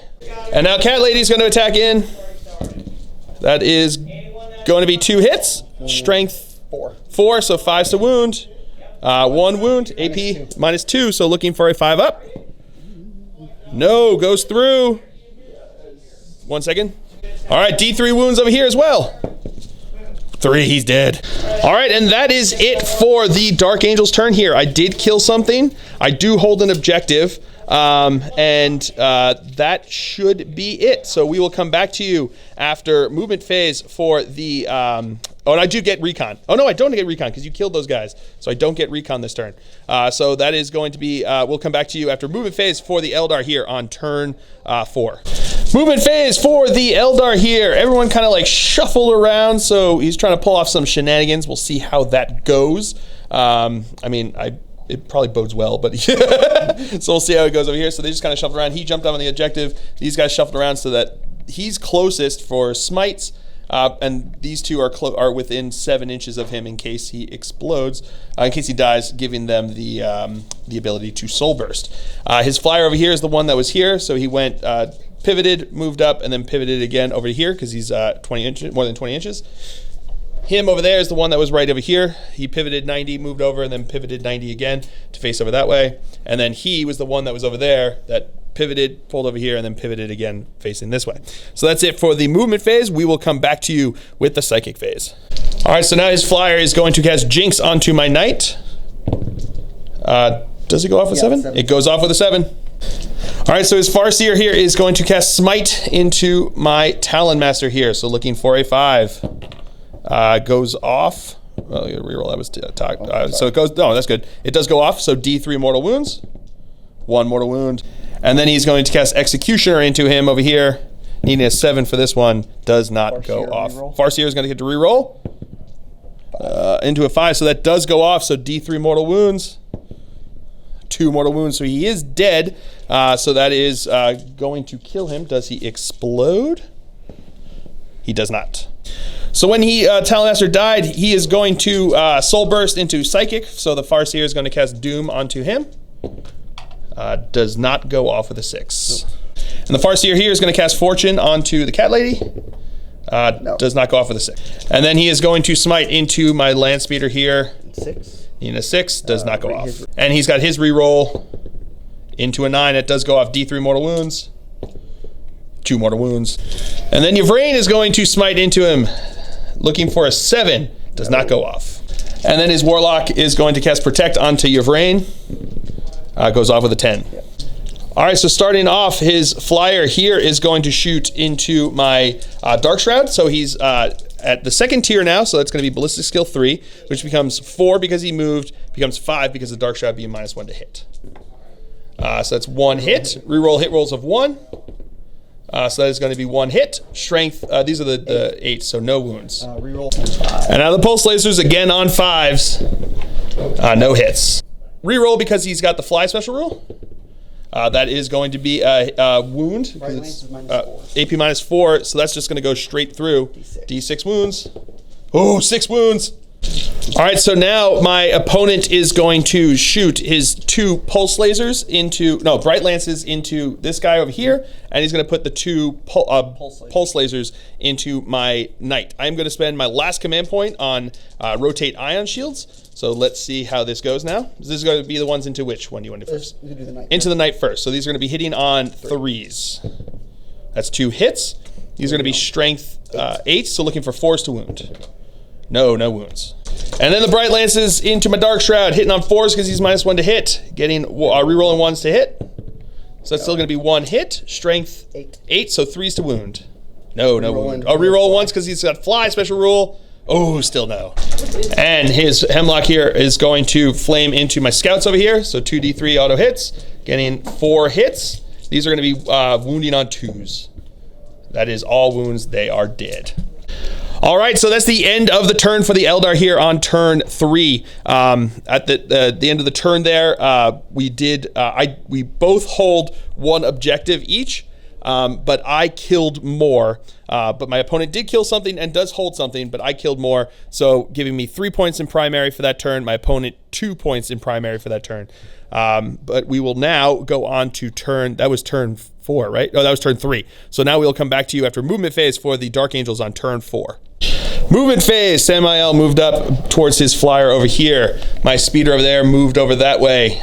And now Cat Lady's going to attack in. That is going to be 2 hits. Strength 4, so 5's to wound. 1 wound, AP minus 2, so looking for a 5-up. No, goes through. 1 second. All right, D3 wounds over here as well. 3, he's dead. All right, and that is it for the Dark Angel's turn here. I did kill something. I do hold an objective. That should be it. So we will come back to you after movement phase for the, oh, and I do get recon. Oh no, I don't get recon because you killed those guys. So I don't get recon this turn. So that is going to be, we'll come back to you after movement phase for the Eldar here on turn 4. Movement phase for the Eldar here. Everyone kind of like shuffle around. So he's trying to pull off some shenanigans. We'll see how that goes. It probably bodes well, but so we'll see how it goes over here. So they just kind of shuffled around. He jumped up on the objective. These guys shuffled around so that he's closest for smites, and these 2 are within 7 inches of him in case he explodes, in case he dies, giving them the ability to soul burst. His flyer over here is the one that was here, so he went pivoted, moved up, and then pivoted again over here because he's 20 inches, more than 20 inches. Him over there is the one that was right over here. He pivoted 90, moved over, and then pivoted 90 again to face over that way. And then he was the one that was over there that pivoted, pulled over here, and then pivoted again facing this way. So that's it for the movement phase. We will come back to you with the psychic phase. All right, so now his flyer is going to cast Jinx onto my knight. Does it go off with 7? It goes off with a 7. All right, so his Farseer here is going to cast Smite into my Talon Master here. So looking for a 5. Goes off. Well, you gotta reroll. That was so it goes. No, that's good. It does go off. So D3 mortal wounds, 1 mortal wound, and then he's going to cast Executioner into him over here, needing a 7 for this one. Does not go off. Farseer is going to get to reroll into a 5, so that does go off. So D3 mortal wounds, 2 mortal wounds. So he is dead. So that is going to kill him. Does he explode? He does not. So when Talonmaster died, he is going to Soul Burst into Psychic. So the Farseer is going to cast Doom onto him. Does not go off with a 6. Nope. And the Farseer here is going to cast Fortune onto the Cat Lady. Does not go off with a 6. And then he is going to Smite into my Land Speeder here. 6. In a 6, does not go off. And he's got his reroll into a 9. It does go off D3 mortal wounds. 2 mortal wounds. And then Yvrane is going to Smite into him. Looking for a 7, does not go off. And then his Warlock is going to cast Protect onto Yvrane. Goes off with a 10. Yep. All right, so starting off, his flyer here is going to shoot into my Dark Shroud. So he's at the 2nd tier now, so that's going to be Ballistic Skill 3, which becomes 4 because he moved, becomes 5 because the Dark Shroud being -1 to hit. So that's 1 hit. Reroll hit rolls of 1. So that is going to be 1 hit. Strength, these are the 8, so no wounds. Reroll 5. And now the pulse lasers again on 5s. No hits. Reroll because he's got the fly special rule. That is going to be a wound. Right lance is minus 4. AP minus 4, so that's just going to go straight through. D6 wounds. Oh, 6 wounds. All right, so now my opponent is going to shoot his 2 pulse lasers into, no, bright lances into this guy over here, and he's going to put the 2 pulse lasers into my knight. I'm going to spend my last command point on rotate ion shields. So let's see how this goes now. This is going to be the ones into which one do you want to do first? You can do the knight Into the knight first. So these are going to be hitting on 3s. That's 2 hits. These are going to be strength 8, so looking for 4s to wound. No wounds. And then the bright lances into my dark shroud, hitting on 4s because he's minus 1 to hit, getting rerolling 1s to hit. So that's still going to be 1 hit, strength 8, so 3s to wound. No wound. Oh, reroll 1s because he's got fly special rule. Oh, still no. And his hemlock here is going to flame into my scouts over here. So 2d3 auto hits, getting 4 hits. These are going to be wounding on 2s. That is all wounds. They are dead. All right, so that's the end of the turn for the Eldar here on turn 3. At the end of the turn there, we both hold 1 objective each. But I killed more. But my opponent did kill something and does hold something, but I killed more. So giving me 3 points in primary for that turn. My opponent 2 points in primary for that turn. But we will now go on to that was turn 4, right? Oh, that was turn 3. So now we'll come back to you after movement phase for the Dark Angels on turn 4. Movement phase. Samael moved up towards his flyer over here. My speeder over there moved over that way,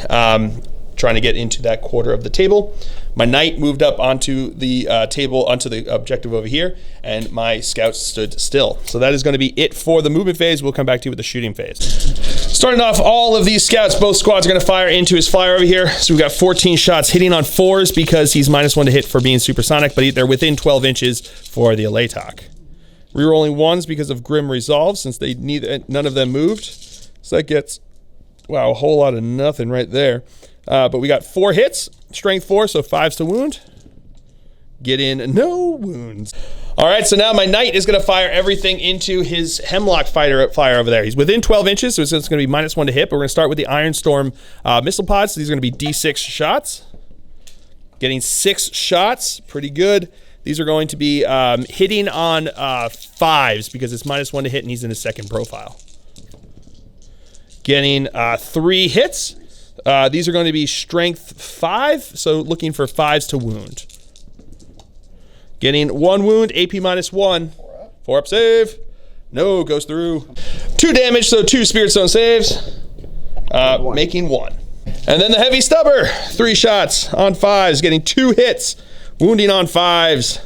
trying to get into that quarter of the table. My knight moved up onto the table, onto the objective over here, and my scouts stood still. So that is going to be it for the movement phase. We'll come back to you with the shooting phase. Starting off, all of these scouts, both squads are going to fire into his flyer over here. So we've got 14 shots hitting on 4s because he's minus 1 to hit for being supersonic, but they're within 12 inches for the Aeldari. Rerolling 1s because of Grim Resolve, since none of them moved. So that gets, wow, a whole lot of nothing right there. But we got 4 hits, strength 4, so 5s to wound. Get in, no wounds. All right, so now my knight is going to fire everything into his hemlock flyer over there. He's within 12 inches, so it's going to be minus 1 to hit. But we're going to start with the Iron Storm missile pods. So these are going to be D6 shots. Getting 6 shots, pretty good. These are going to be hitting on 5s because it's minus 1 to hit and he's in his second profile. Getting 3 hits. These are going to be strength 5, so looking for 5s to wound. Getting 1 wound, AP minus 1. 4 up save. No, goes through. 2 damage, so 2 Spirit Stone saves. Making 1. And then the Heavy Stubber. 3 shots on 5s, getting 2 hits. Wounding on 5s.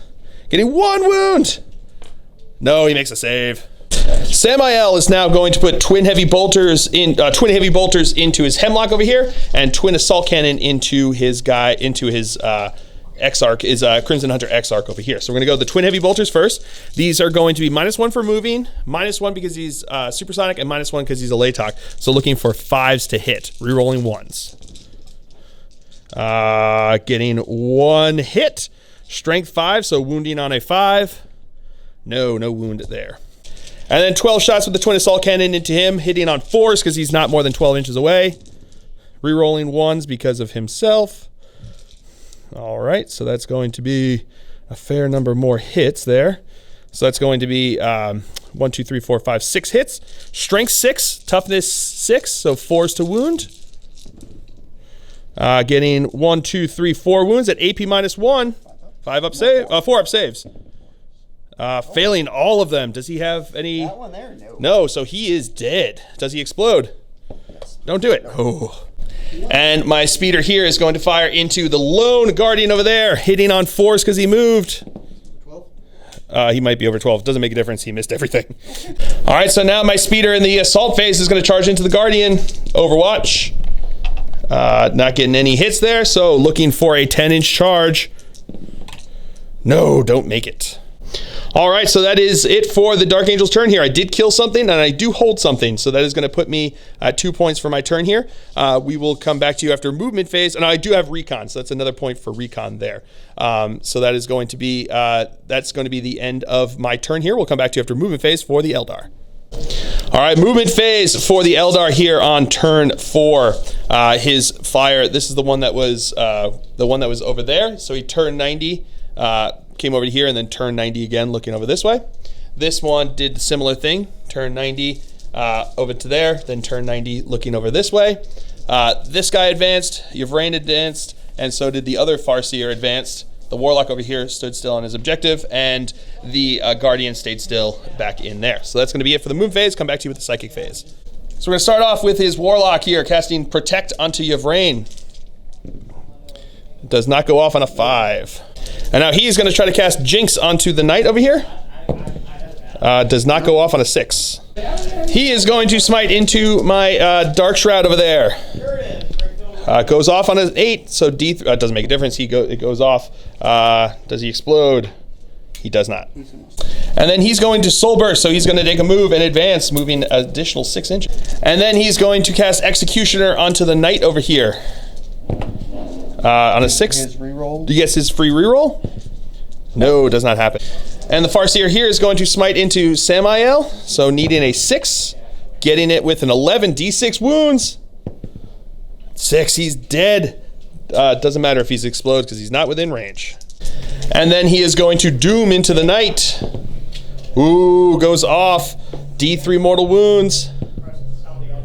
Getting 1 wound. No, he makes a save. Samael is now going to put twin heavy bolters into his hemlock over here, and twin assault cannon into his X-Arc, is Crimson Hunter X-Arc over here. So we're going to go the twin heavy bolters first. These are going to be minus 1 for moving, minus 1 because he's supersonic, and minus 1 because he's a Latok. So looking for 5s to hit, rerolling 1s. Getting 1 hit, strength 5, so wounding on a 5. No wound there. And then 12 shots with the twin assault cannon into him, hitting on 4s because he's not more than 12 inches away. Rerolling 1s because of himself. All right, so that's going to be a fair number more hits there. So that's going to be 1, 2, 3, 4, 5, 6 hits. Strength 6, toughness 6, so 4s to wound. Getting 1, 2, 3, 4 wounds at AP minus 1. 4 up saves. Failing all of them. Does he have any? That one there? No. No, so he is dead. Does he explode? Yes. Don't do it. Oh. And my speeder here is going to fire into the lone guardian over there, hitting on 4s because he moved. 12? He might be over 12. Doesn't make a difference. He missed everything. All right, so now my speeder in the assault phase is going to charge into the guardian. Overwatch. Not getting any hits there, so looking for a 10-inch charge. No, don't make it. All right, so that is it for the Dark Angel's turn here. I did kill something, and I do hold something, so that is going to put me at 2 points for my turn here. We will come back to you after movement phase, and I do have recon, so that's another point for recon there. So that is going to be the end of my turn here. We'll come back to you after movement phase for the Eldar. All right, movement phase for the Eldar here on turn 4. His fire. This is the one that was over there. So he turned 90. Came over here and then turned 90 again, looking over this way. This one did a similar thing, turned 90 over to there, then turned 90 looking over this way. This guy advanced, Yvrain advanced, and so did the other Farseer advanced. The Warlock over here stood still on his objective, and the Guardian stayed still back in there. So that's going to be it for the Moon phase. Come back to you with the Psychic phase. So we're going to start off with his Warlock here, casting Protect onto Yvrain. It does not go off on a 5. And now he's going to try to cast Jinx onto the Knight over here. Does not go off on a 6. He is going to smite into my Dark Shroud over there. Goes off on an 8, so D3 doesn't make a difference. It goes off. Does he explode? He does not. And then he's going to Soul Burst, so he's going to take a move and advance, moving an additional 6 inches. And then he's going to cast Executioner onto the Knight over here. On a 6. He gets his free reroll? No, does not happen. And the Farseer here is going to smite into Samael, so needing a 6, getting it with an 11 d6 wounds. 6, he's dead. Doesn't matter if he explodes because he's not within range. And then he is going to Doom into the Knight. Ooh, goes off. D3 mortal wounds.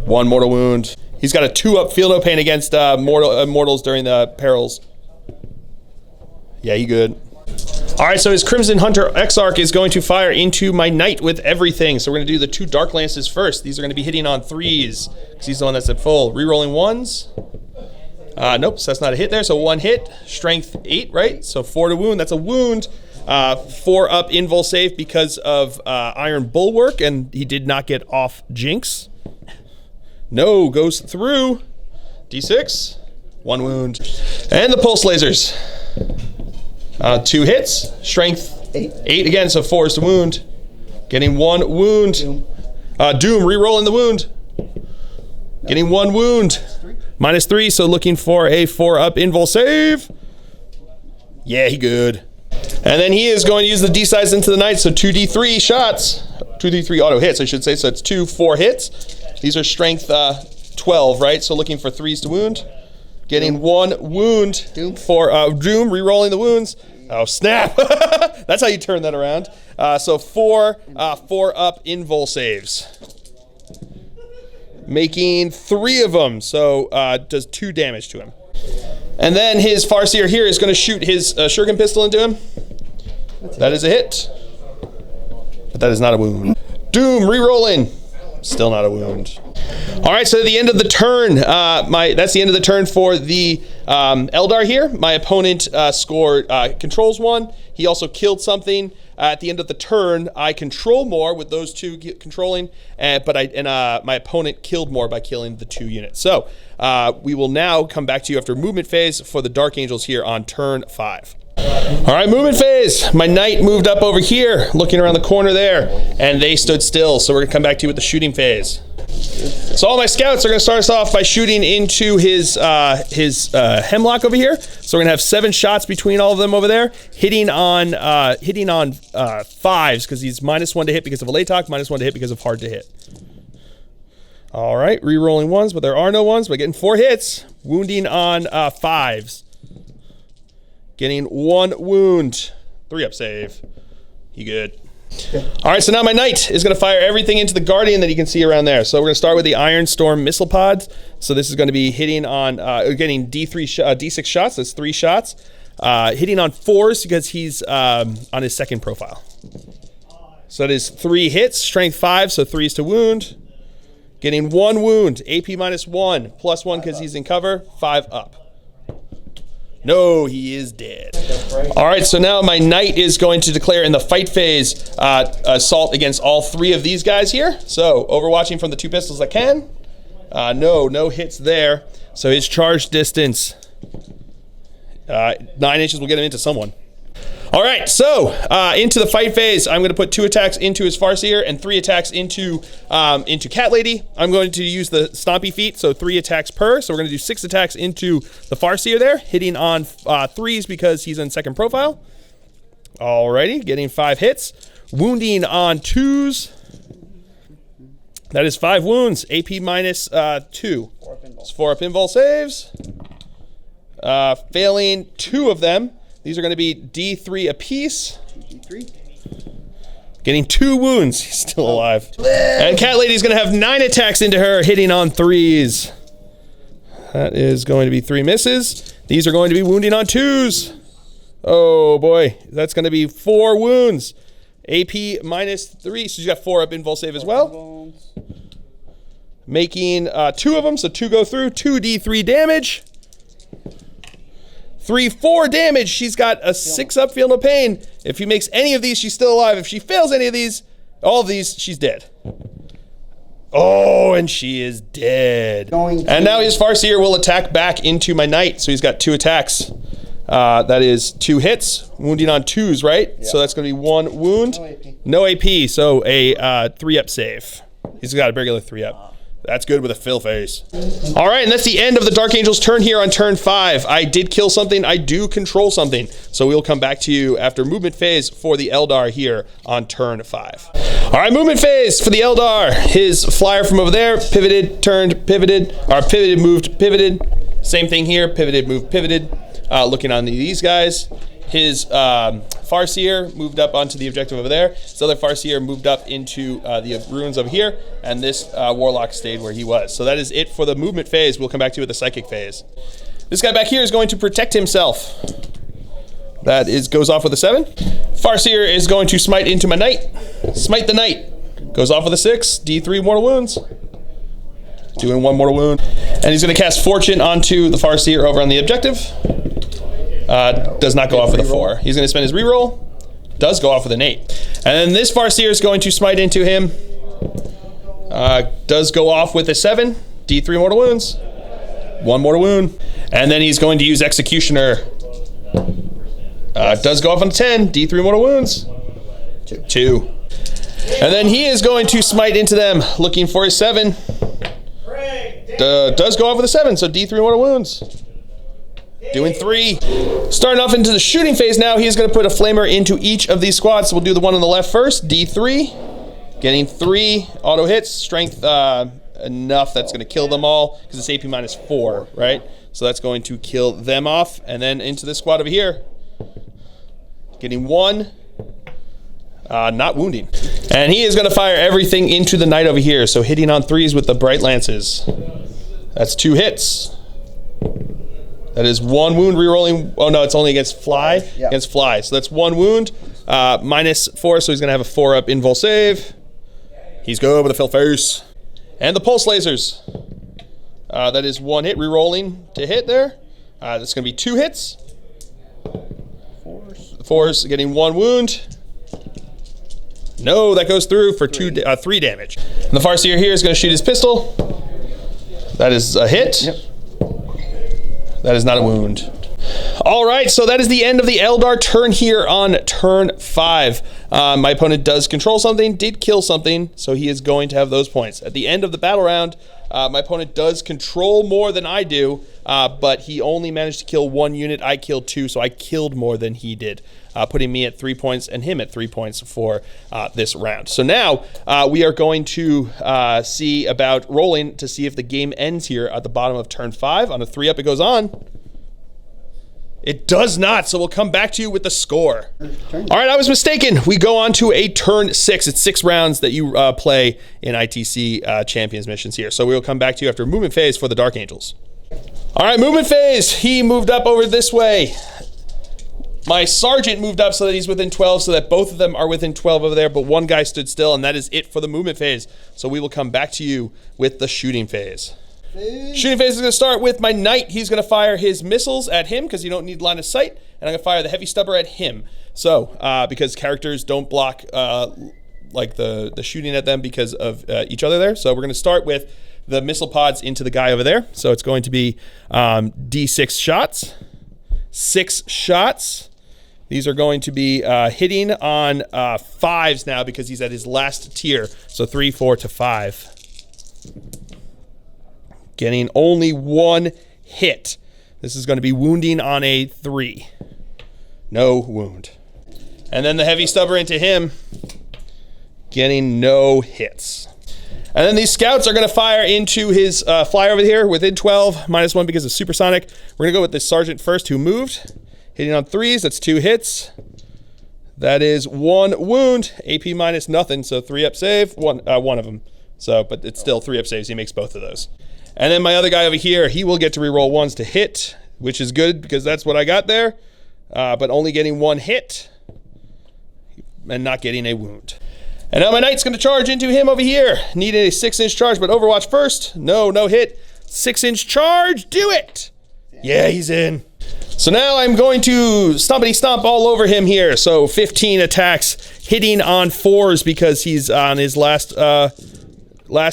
1 mortal wound. He's got a 2-up field no pain against mortals during the perils. Yeah, he good. All right, so his Crimson Hunter Exarch is going to fire into my Knight with everything. So we're going to do the 2 Dark Lances first. These are going to be hitting on 3s because he's the one that's at full. Rerolling 1s. Nope, so that's not a hit there. So 1 hit, strength 8, right? So 4 to wound. That's a wound. 4-up invul save because of Iron Bulwark, and he did not get off Jinx. No, goes through. D6, 1 wound. And the Pulse Lasers. 2 hits, strength 8 again, so 4 is the wound. Getting 1 wound. Doom, re-rolling the wound. Getting 1 wound. -3, so looking for a 4-up invul save. Yeah, he good. And then he is going to use the D-size into the Knight, so 2d3 shots. 2d3 auto hits, I should say, so it's 2 4 hits. These are strength 12, right? So looking for 3s to wound. Getting 1 wound for Doom, re-rolling the wounds. Oh, snap. That's how you turn that around. So 4 4-up invul saves. Making 3 of them, so does 2 damage to him. And then his Farseer here is going to shoot his Shuriken pistol into him. That is a hit. But that is not a wound. Doom, re-rolling. Still not a wound. All right, so at the end of the turn, that's the end of the turn for the Eldar here. My opponent scored controls 1. He also killed something. At the end of the turn, I control more with those 2 controlling, but my opponent killed more by killing the 2 units. So we will now come back to you after movement phase for the Dark Angels here on turn 5. All right, movement phase. My Knight moved up over here, looking around the corner there, and they stood still. So we're going to come back to you with the shooting phase. So all my scouts are going to start us off by shooting into his hemlock over here. So we're going to have 7 shots between all of them over there, hitting on 5s because he's -1 to hit because of a Latok, -1 to hit because of hard to hit. All right, re-rolling 1s, but there are no 1s. We're getting 4 hits, wounding on 5s. Getting 1 wound, 3-up save. He good. All right, so now my Knight is going to fire everything into the Guardian that you can see around there. So we're going to start with the Iron Storm missile pods. So this is going to be hitting on, getting D6 shots. That's 3 shots. Hitting on 4s because he's on his second profile. So that is 3 hits, strength 5, so 3s to wound. Getting 1 wound, AP -1, +1 because he's in cover, 5 up. No, he is dead. All right, so now my Knight is going to declare in the fight phase assault against all 3 of these guys here. So overwatching from the 2 pistols I can. No hits there. So his charge distance, 9 inches will get him into someone. All right, so into the fight phase, I'm going to put 2 attacks into his Farseer and 3 attacks into Cat Lady. I'm going to use the Stompy feat, so 3 attacks per. So we're going to do 6 attacks into the Farseer there, hitting on 3s because he's in second profile. Alrighty, getting 5 hits. Wounding on 2s. That is 5 wounds. AP minus 2. It's 4 pinball saves. Failing 2 of them. These are going to be D3 apiece. D3. Getting 2 wounds. He's still alive. And Cat Lady's going to have 9 attacks into her, hitting on 3s. That is going to be 3 misses. These are going to be wounding on 2s. Oh boy, that's going to be 4 wounds. AP minus 3, so you got 4 up invul save as well. Making 2 of them, so 2 go through. 2d3 damage. 4 damage. She's got a 6 up, feel no pain. If he makes any of these, she's still alive. If she fails any of these, all of these, she's dead. Oh, and she is dead. And now his Farseer will attack back into my knight. So he's got 2 attacks. That is 2 hits, wounding on 2s, right? Yeah. So that's going to be 1 wound. No AP, so a 3 up save. He's got a regular 3 up. That's good with a fill face. All right, and that's the end of the Dark Angel's turn here on turn 5. I did kill something. I do control something. So we'll come back to you after movement phase for the Eldar here on turn 5. All right, movement phase for the Eldar. His flyer from over there, pivoted, turned, pivoted, or pivoted, moved, pivoted. Same thing here, pivoted, moved, pivoted. Looking on these guys. His Farseer moved up onto the objective over there. His other Farseer moved up into the ruins over here, and this Warlock stayed where he was. So that is it for the movement phase. We'll come back to you with the psychic phase. This guy back here is going to protect himself. That goes off with a 7. Farseer is going to smite into my knight. Smite the knight. Goes off with a 6. D3 mortal wounds. Doing 1 mortal wound. And he's going to cast Fortune onto the Farseer over on the objective. Does not go off with a 4. He's going to spend his reroll. Does go off with an 8. And then this Farseer is going to smite into him. Does go off with a 7. D3 mortal wounds. 1 mortal wound. And then he's going to use Executioner. Does go off on a 10. D3 mortal wounds. 2. And then he is going to smite into them, looking for a 7. Does go off with a 7, so D3 mortal wounds. Doing 3. Starting off into the shooting phase now, he's going to put a flamer into each of these squads. So we'll do the one on the left first, D3. Getting 3 auto hits, strength enough that's going to kill them all, because it's AP minus 4, right? So that's going to kill them off. And then into this squad over here. Getting 1. Not wounding. And he is going to fire everything into the knight over here. So hitting on 3s with the bright lances. That's 2 hits. That is 1 wound rerolling. Oh no, it's only against fly. Yeah. Against fly. So that's 1 wound. Minus 4, so he's going to have a 4 up invul save. He's good with a fill face. And the pulse lasers. That is 1 hit rerolling to hit there. That's going to be 2 hits. 4's getting 1 wound. No, that goes through for 3 damage. And the Farseer here is going to shoot his pistol. That is a hit. Yep. That is not a wound. All right, so that is the end of the Eldar turn here on turn 5. My opponent does control something, did kill something, so he is going to have those points. At the end of the battle round, my opponent does control more than I do, but he only managed to kill 1 unit. I killed 2, so I killed more than he did, putting me at 3 points and him at 3 points for this round. So now we are going to see about rolling to see if the game ends here at the bottom of turn 5. On a 3 up, it goes on. It does not, so we'll come back to you with the score. All right, I was mistaken. We go on to a turn 6. It's 6 rounds that you play in ITC Champions missions here. So we will come back to you after movement phase for the Dark Angels. All right, movement phase. He moved up over this way. My sergeant moved up so that he's within 12, so that both of them are within 12 over there, but one guy stood still, and that is it for the movement phase. So we will come back to you with the shooting phase. Shooting phase is going to start with my knight. He's going to fire his missiles at him because you don't need line of sight, and I'm going to fire the heavy stubber at him. So, because characters don't block like the shooting at them because of each other there. So we're going to start with the missile pods into the guy over there. So it's going to be D6 shots, 6 shots, These are going to be hitting on 5s now because he's at his last tier. So 3, 4 to 5. Getting only 1 hit. This is going to be wounding on a 3. No wound. And then the heavy stubber into him. Getting no hits. And then these scouts are going to fire into his flyer over here within 12, -1 because of supersonic. We're going to go with the sergeant first who moved. Hitting on 3s, that's 2 hits. That is 1 wound. AP minus nothing, so 3-up save. One of them. So, but it's still 3-up saves. He makes both of those. And then my other guy over here, he will get to reroll 1s to hit, which is good because that's what I got there. But only getting 1 hit and not getting a wound. And now my knight's going to charge into him over here. Needed a 6-inch charge, but Overwatch first. No hit. 6-inch charge. Do it. Yeah, he's in. So now I'm going to stompity stomp all over him here. So 15 attacks, hitting on 4s because he's on his last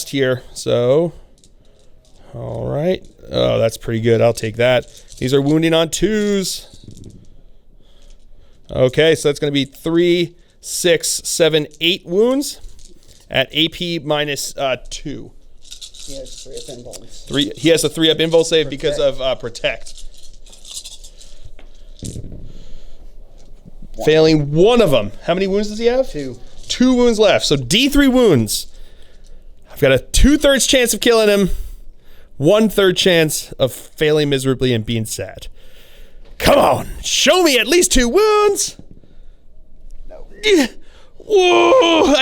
tier. So, all right. Oh, that's pretty good. I'll take that. These are wounding on 2s. Okay, so that's going to be 3, 6, 7, 8 wounds at AP minus 2. He has 3-up invulns. He has a 3-up invul save because of protect. Failing 1 of them. How many wounds does he have? 2. 2 wounds left. So D3 wounds. I've got a 2/3 chance of killing him. 1/3 chance of failing miserably and being sad. Come on, show me at least 2 wounds. No. Whoa!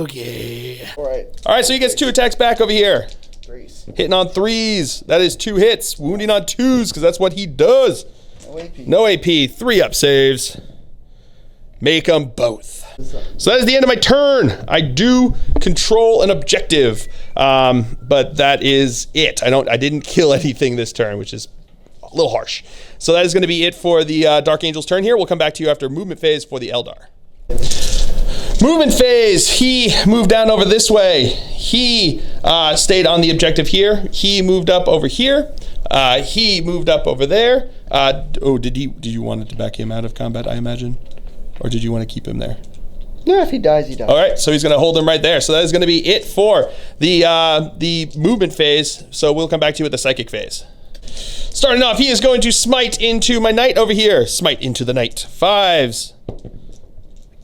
Okay. All right, so he gets 2 attacks back over here. 3s. Hitting on 3s. That is 2 hits. Wounding on 2s because that's what he does. No AP. No AP. 3-up saves. Make them both. So that is the end of my turn. I do control an objective, but that is it. I didn't kill anything this turn, which is a little harsh. So that is going to be it for the Dark Angel's turn here. We'll come back to you after movement phase for the Eldar. Movement phase. He moved down over this way. He stayed on the objective here. He moved up over here. He moved up over there. Did you want to back him out of combat, I imagine? Or did you want to keep him there? No, if he dies, he dies. All right, so he's going to hold him right there. So that is going to be it for the movement phase. So we'll come back to you with the psychic phase. Starting off, he is going to smite into my knight over here. Smite into the knight. 5s.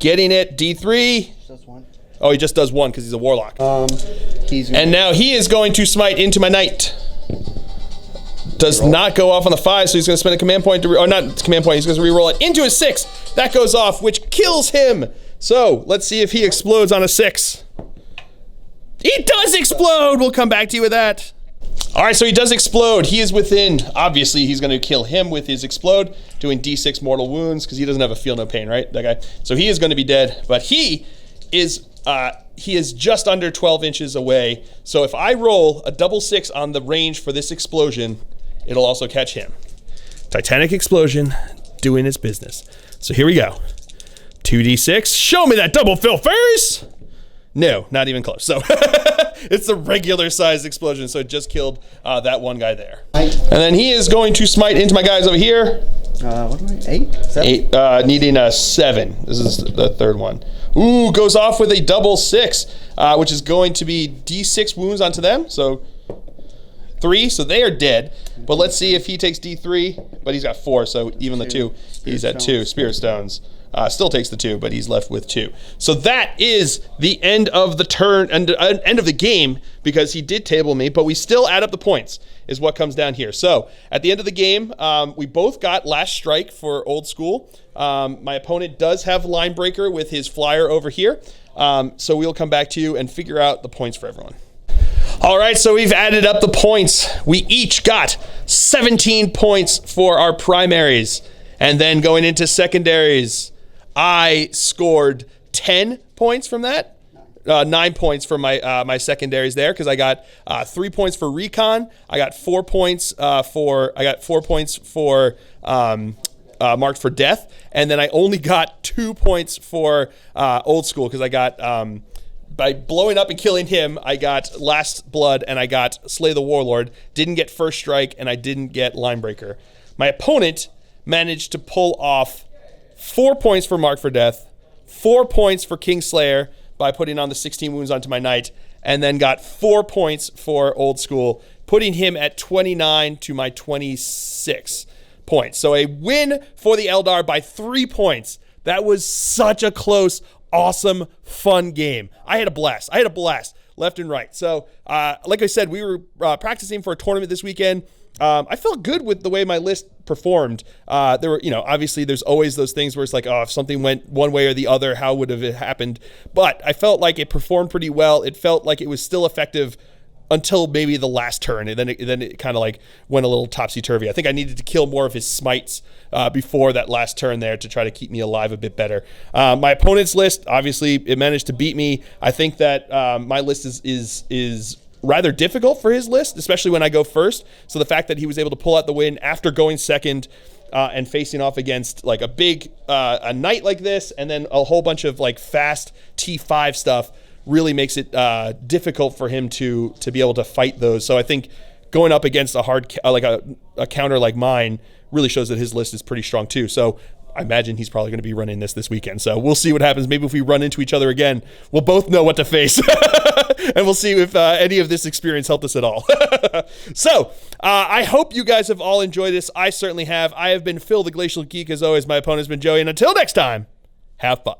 Getting it. D3. Just 1. Oh, he just does 1 because he's a warlock. And now he is going to smite into my knight. Does not go off on the 5, so he's going to spend a command point to, or not command point, he's going to re-roll it into a 6. That goes off, which kills him. So let's see if he explodes on a 6. He does explode. We'll come back to you with that. All right, so he does explode. He is within. Obviously, he's going to kill him with his explode, doing D6 mortal wounds because he doesn't have a feel no pain, right? That guy. So he is going to be dead, but he is just under 12 inches away. So if I roll a double 6 on the range for this explosion, it'll also catch him. Titanic explosion doing its business. So here we go. 2d6. Show me that double fill first. No, not even close. So it's a regular sized explosion. So it just killed that one guy there. And then he is going to smite into my guys over here. What am I? 8? 7? 8, needing a 7. This is the 3rd one. Ooh, goes off with a double 6, which is going to be D6 wounds onto them. So 3, so they are dead. But let's see if he takes D3, but he's got 4, so even the 2, he's at 2. Spirit Stones. Still takes the 2, but he's left with 2. So that is the end of the turn, and end of the game, because he did table me, but we still add up the points, is what comes down here. So at the end of the game, we both got Last Strike for Old School. My opponent does have Line Breaker with his flyer over here. So we'll come back to you and figure out the points for everyone. All right, so we've added up the points. We each got 17 points for our primaries. And then going into secondaries, I scored 10 points from that. 9 points for my my secondaries there because I got 3 points for recon. I got 4 points for marked for death, and then I only got 2 points for old school because I got by blowing up and killing him, I got Last Blood and I got Slay the Warlord. Didn't get First Strike and I didn't get Linebreaker. My opponent managed to pull off 4 points for Mark for Death, 4 points for Kingslayer by putting on the 16 wounds onto my knight, and then got 4 points for Old School, putting him at 29 to my 26 points. So a win for the Eldar by 3 points. That was such a close, awesome, fun game. I had a blast. Left and right. So, like I said, we were practicing for a tournament this weekend. I felt good with the way my list performed. There were, obviously there's always those things where it's like, oh, if something went one way or the other, how would have it happened? But I felt like it performed pretty well. It felt like it was still effective until maybe the last turn, and then it kind of like went a little topsy-turvy. I think I needed to kill more of his smites before that last turn there to try to keep me alive a bit better. My opponent's list, obviously, it managed to beat me. I think that my list is rather difficult for his list, especially when I go first. So the fact that he was able to pull out the win after going second and facing off against like a big a knight like this, and then a whole bunch of like fast T5 stuff, really makes it difficult for him to be able to fight those. So I think going up against a hard like a counter like mine really shows that his list is pretty strong too. So I imagine he's probably going to be running this weekend. So we'll see what happens. Maybe if we run into each other again, we'll both know what to face. And we'll see if any of this experience helped us at all. So I hope you guys have all enjoyed this. I certainly have. I have been Phil the Glacial Geek. As always, my opponent has been Joey. And until next time, have fun.